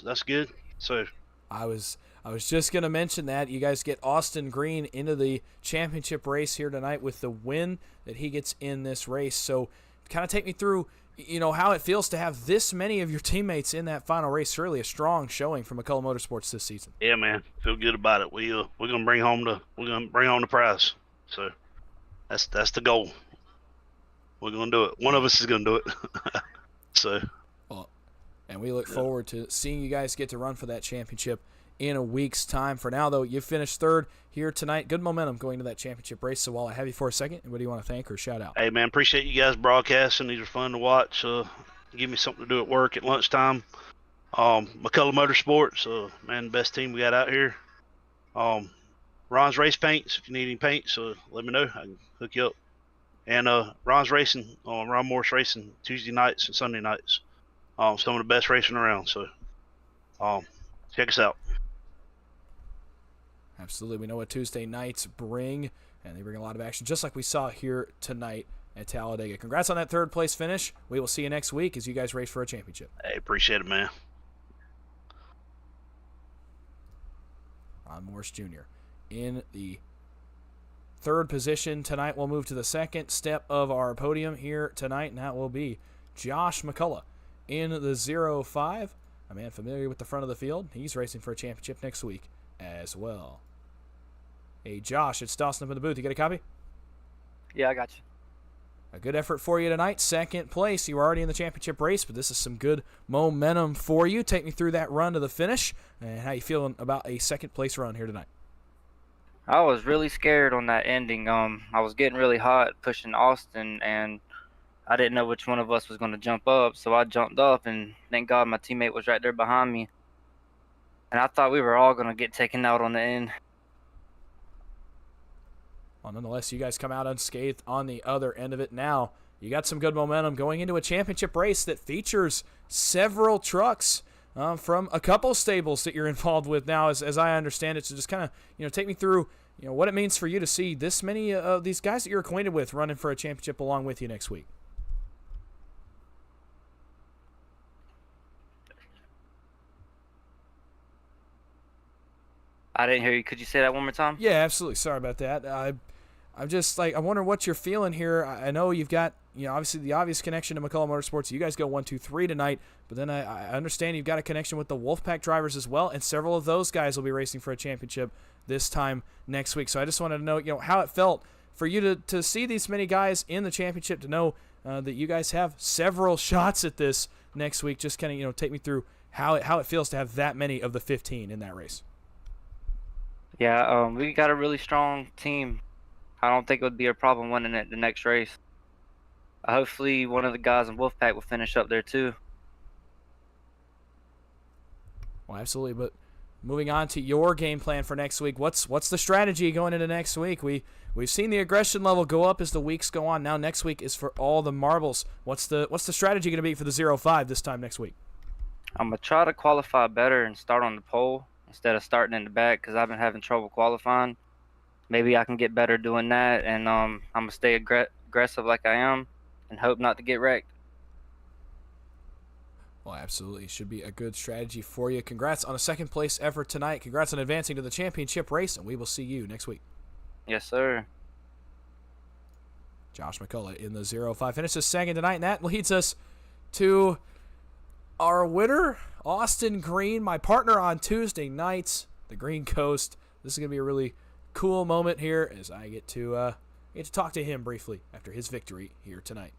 that's good. So I was just going to mention that you guys get Austin Green into the championship race here tonight with the win that he gets in this race. So kind of take me through, how it feels to have this many of your teammates in that final race. Really a strong showing from McCullough Motorsports this season. Yeah, man, feel good about it. We're gonna bring home the prize. So that's the goal. We're gonna do it. One of us is gonna do it. So. Well, and we look forward to seeing you guys get to run for that championship in a week's time. For now, though, you finished third here tonight. Good momentum going to that championship race. So while I have you for a second, what do you want to thank or shout out? Hey, man, appreciate you guys broadcasting. These are fun to watch. Give me something to do at work at lunchtime. McCullough Motorsports, man, best team we got out here. Ron's Race Paints, if you need any paints, let me know. I can hook you up. And Ron's Racing, Ron Morris Racing, Tuesday nights and Sunday nights. Some of the best racing around. So check us out. Absolutely. We know what Tuesday nights bring, and they bring a lot of action, just like we saw here tonight at Talladega. Congrats on that third place finish. We will see you next week as you guys race for a championship. Hey, appreciate it, man. Ron Morris Jr. in the third position tonight. We'll move to the second step of our podium here tonight, and that will be Josh McCullough in the 05. A man familiar with the front of the field. He's racing for a championship next week as well. Hey, Josh, it's Dawson up in the booth. You got a copy? Yeah, I got you. A good effort for you tonight. Second place. You were already in the championship race, but this is some good momentum for you. Take me through that run to the finish and how you feeling about a second place run here tonight. I was really scared on that ending. I was getting really hot pushing Austin, and I didn't know which one of us was going to jump up, so I jumped up, and thank God my teammate was right there behind me. And I thought we were all going to get taken out on the end. Well, nonetheless, you guys come out unscathed on the other end of it. Now, you got some good momentum going into a championship race that features several trucks from a couple stables that you're involved with now, as I understand it. So just kind of, take me through, what it means for you to see this many of these guys that you're acquainted with running for a championship along with you next week. I didn't hear you. Could you say that one more time? Yeah, absolutely. Sorry about that. I'm just I wonder what you're feeling here. I know you've got, obviously the obvious connection to McCullough Motorsports. You guys go 1, 2, 3 tonight, but then I understand you've got a connection with the Wolfpack drivers as well, and several of those guys will be racing for a championship this time next week. So I just wanted to know, how it felt for you to see these many guys in the championship, to know that you guys have several shots at this next week. Just kind of, take me through how it feels to have that many of the 15 in that race. Yeah, we got a really strong team. I don't think it would be a problem winning it the next race. Hopefully one of the guys in Wolfpack will finish up there too. Well, absolutely. But moving on to your game plan for next week, what's the strategy going into next week? We've seen the aggression level go up as the weeks go on. Now next week is for all the marbles. What's the strategy going to be for the 0-5 this time next week? I'm going to try to qualify better and start on the pole instead of starting in the back, because I've been having trouble qualifying. Maybe I can get better doing that, and I'm going to stay aggressive like I am and hope not to get wrecked. Well, absolutely. Should be a good strategy for you. Congrats on a second-place effort tonight. Congrats on advancing to the championship race, and we will see you next week. Yes, sir. Josh McCullough in the 0-5 finishes second tonight, and that leads us to our winner, Austin Green, my partner on Tuesday nights, the Green Coast. This is going to be a really cool moment here as I get to talk to him briefly after his victory here tonight.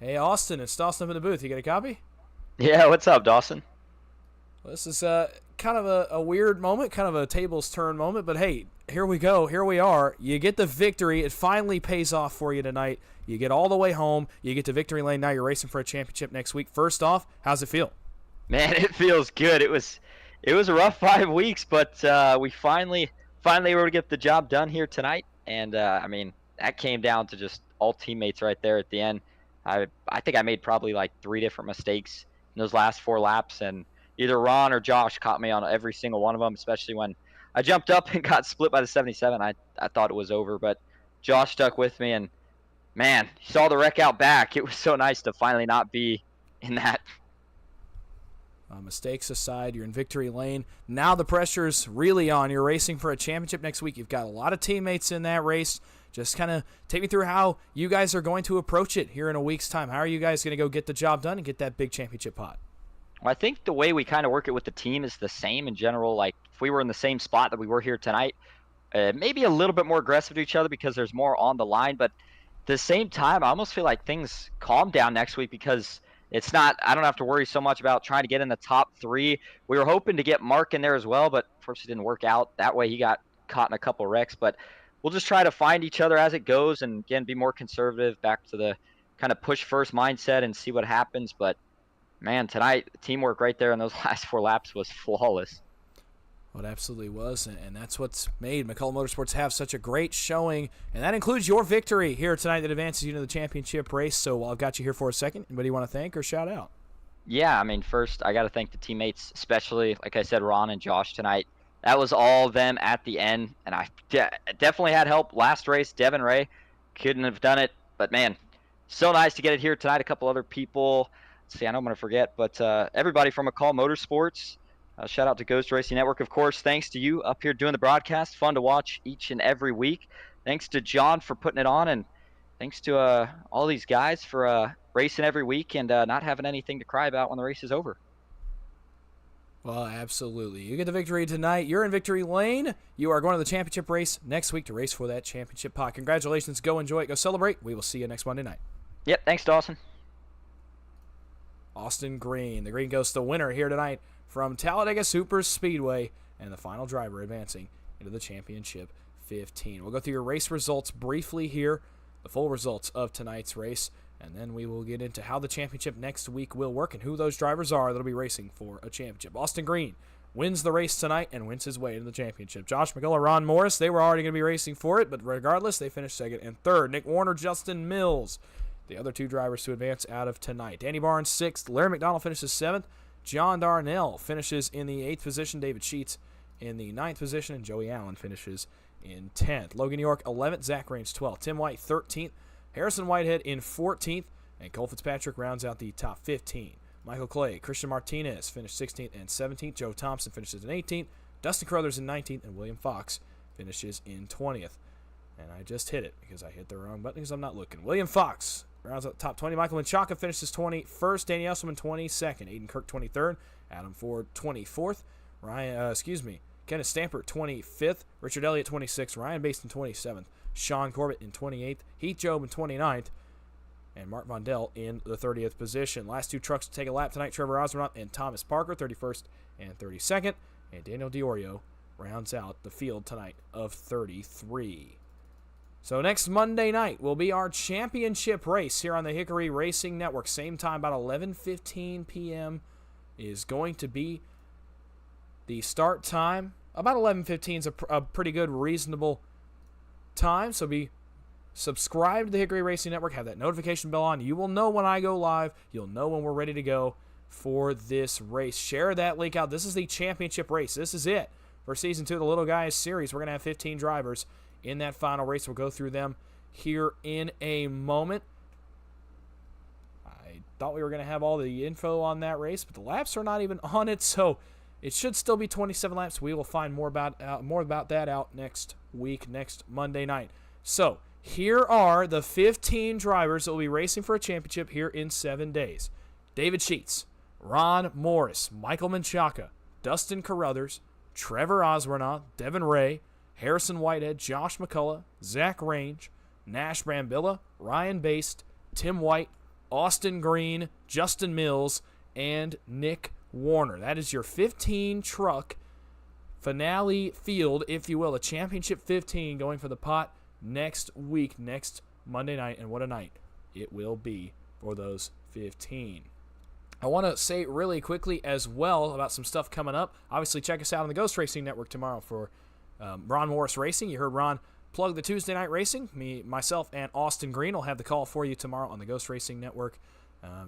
Hey, Austin, it's Dawson up in the booth. You got a copy? Yeah, what's up, Dawson? Well, this is kind of a weird moment, kind of a tables turn moment, but hey, here we go. Here we are. You get the victory. It finally pays off for you tonight. You get all the way home. You get to victory lane. Now you're racing for a championship next week. First off, how's it feel? Man, it feels good. It was a rough 5 weeks, but we finally were able to get the job done here tonight. And that came down to just all teammates right there at the end. I think I made probably like 3 different mistakes in those last 4 laps, and either Ron or Josh caught me on every single one of them, especially when I jumped up and got split by the 77. I thought it was over, but Josh stuck with me, and man, you saw the wreck out back. It was so nice to finally not be in that. Mistakes aside, you're in victory lane. Now the pressure's really on. You're racing for a championship next week. You've got a lot of teammates in that race. Just kind of take me through how you guys are going to approach it here in a week's time. How are you guys going to go get the job done and get that big championship pot? Well, I think the way we kind of work it with the team is the same in general. Like if we were in the same spot that we were here tonight, maybe a little bit more aggressive to each other because there's more on the line. But at the same time, I almost feel like things calm down next week because I don't have to worry so much about trying to get in the top 3. We were hoping to get Mark in there as well, but of course it didn't work out. That way he got caught in a couple wrecks. But we'll just try to find each other as it goes and, again, be more conservative, back to the kind of push-first mindset and see what happens. But, man, tonight, teamwork right there in those last 4 laps was flawless. Well, it absolutely was, and that's what's made McCullough Motorsports have such a great showing, and that includes your victory here tonight that advances you to the championship race. So while I've got you here for a second, anybody you want to thank or shout out? Yeah, first I got to thank the teammates, especially, like I said, Ron and Josh tonight. That was all them at the end, and I definitely had help last race. Devin Ray couldn't have done it, but, man, so nice to get it here tonight. A couple other people. Let's see, I know I'm going to forget, but everybody from McCullough Motorsports. Shout out to Ghost Racing Network, of course. Thanks to you up here doing the broadcast. Fun to watch each and every week. Thanks to John for putting it on, and thanks to all these guys for racing every week and not having anything to cry about when the race is over. Well, absolutely. You get the victory tonight. You're in victory lane. You are going to the championship race next week to race for that championship pot. Congratulations. Go enjoy it. Go celebrate. We will see you next Monday night. Yep, thanks, Dawson. Austin Green. The Green Ghost, the winner here tonight from Talladega Super Speedway, and the final driver advancing into the championship 15. We'll go through your race results briefly here, the full results of tonight's race, and then we will get into how the championship next week will work and who those drivers are that will be racing for a championship. Austin Green wins the race tonight and wins his way into the championship. Josh McCullough, Ron Morris, they were already going to be racing for it, but regardless, they finished second and third. Nick Warner, Justin Mills, the other 2 drivers to advance out of tonight. Danny Barnes, 6th. Larry McDonald finishes 7th. John Darnell finishes in the 8th position. David Sheets in the 9th position. And Joey Allen finishes in 10th. Logan York, 11th. Zach Raines, 12th. Tim White, 13th. Harrison Whitehead in 14th. And Cole Fitzpatrick rounds out the top 15. Michael Clay, Christian Martinez finished 16th and 17th. Joe Thompson finishes in 18th. Dustin Carruthers in 19th, and William Fox finishes in 20th. And I just hit it because I hit the wrong button because I'm not looking. William Fox rounds out the top 20. Michael Menchaca finishes 21st. Danny Esselman 22nd. Aiden Kirk 23rd. Adam Ford 24th. Kenneth Stamper 25th. Richard Elliott 26th. Ryan Basin 27th. Sean Corbett in 28th. Heath Job in 29th. And Mark Vondell in the 30th position. Last two trucks to take a lap tonight, Trevor Osborne and Thomas Parker, 31st and 32nd. And Daniel DiOrio rounds out the field tonight of 33. So next Monday night will be our championship race here on the Hickory Racing Network. Same time, about 11:15 p.m. is going to be the start time. About 11:15 is a pretty good, reasonable time. So be subscribed to the Hickory Racing Network. Have that notification bell on. You will know when I go live. You'll know when we're ready to go for this race. Share that link out. This is the championship race. This is it for Season 2 of the Little Guys Series. We're going to have 15 drivers in that final race. We'll go through them here in a moment. I thought we were going to have all the info on that race, but the laps are not even on it, so it should still be 27 laps. We will find more about that out next week, next Monday night. So here are the 15 drivers that will be racing for a championship here in 7 days. David Sheets, Ron Morris, Michael Menchaca, Dustin Carruthers, Trevor Osborne, Devin Ray, Harrison Whitehead, Josh McCullough, Zach Range, Nash Brambilla, Ryan Baste, Tim White, Austin Green, Justin Mills, and Nick Warner. That is your 15-truck finale field, if you will, a championship 15 going for the pot next week, next Monday night, and what a night it will be for those 15. I want to say really quickly as well about some stuff coming up. Obviously, check us out on the Ghost Racing Network tomorrow for Ron Morris Racing. You heard Ron plug the Tuesday night racing. Myself, and Austin Green will have the call for you tomorrow on the Ghost Racing Network.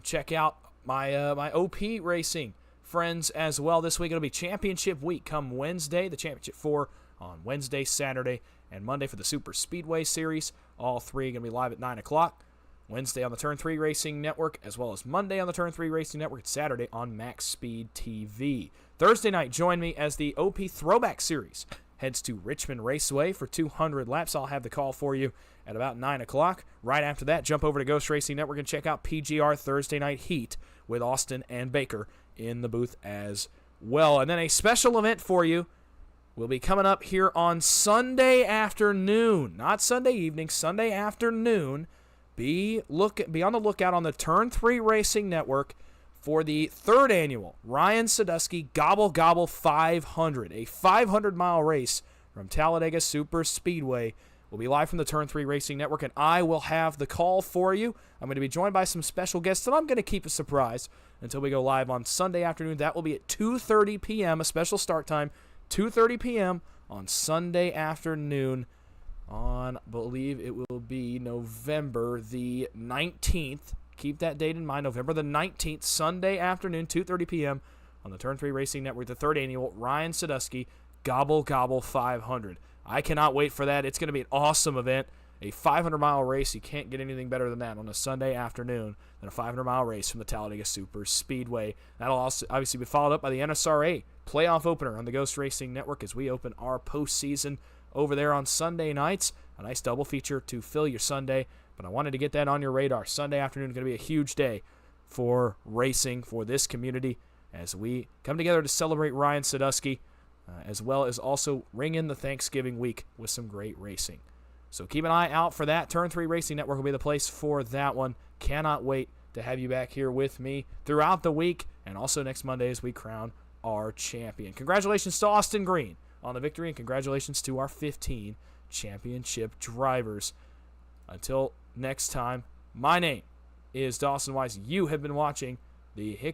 Check out my OP Racing friends as well. This week it'll be championship week come Wednesday, the championship 4 on Wednesday, Saturday, and Monday for the Super Speedway Series. All three are going to be live at 9 o'clock. Wednesday on the Turn 3 Racing Network, as well as Monday on the Turn 3 Racing Network, and Saturday on Max Speed TV. Thursday night, join me as the OP Throwback Series heads to Richmond Raceway for 200 laps. I'll have the call for you at about 9 o'clock. Right after that, jump over to Ghost Racing Network and check out PGR Thursday Night Heat with Austin and Baker in the booth as well. And then a special event for you will be coming up here on Sunday afternoon. Not Sunday evening, Sunday afternoon. Be on the lookout on the Turn 3 Racing Network for the 3rd annual Ryan Sadusky Gobble Gobble 500, a 500-mile race from Talladega Super Speedway. We'll be live from the Turn 3 Racing Network, and I will have the call for you. I'm going to be joined by some special guests, and I'm going to keep a surprise until we go live on Sunday afternoon. That will be at 2:30 p.m., a special start time, 2:30 p.m. on Sunday afternoon. On, I believe it will be November the 19th. Keep that date in mind, November the 19th, Sunday afternoon, 2:30 p.m. on the Turn 3 Racing Network, the 3rd annual Ryan Sadusky Gobble Gobble 500. I cannot wait for that. It's going to be an awesome event, a 500-mile race. You can't get anything better than that on a Sunday afternoon than a 500-mile race from the Talladega Super Speedway. That'll also obviously be followed up by the NSRA playoff opener on the Ghost Racing Network as we open our postseason over there on Sunday nights. A nice double feature to fill your Sunday, but I wanted to get that on your radar. Sunday afternoon is going to be a huge day for racing for this community as we come together to celebrate Ryan Sadusky, as well as also ring in the Thanksgiving week with some great racing. So keep an eye out for that. Turn 3 Racing Network will be the place for that one. Cannot wait to have you back here with me throughout the week and also next Monday as we crown our champion. Congratulations to Austin Green on the victory, and congratulations to our 15 championship drivers. Until next time, my name is Dawson Wise. You have been watching the Hickory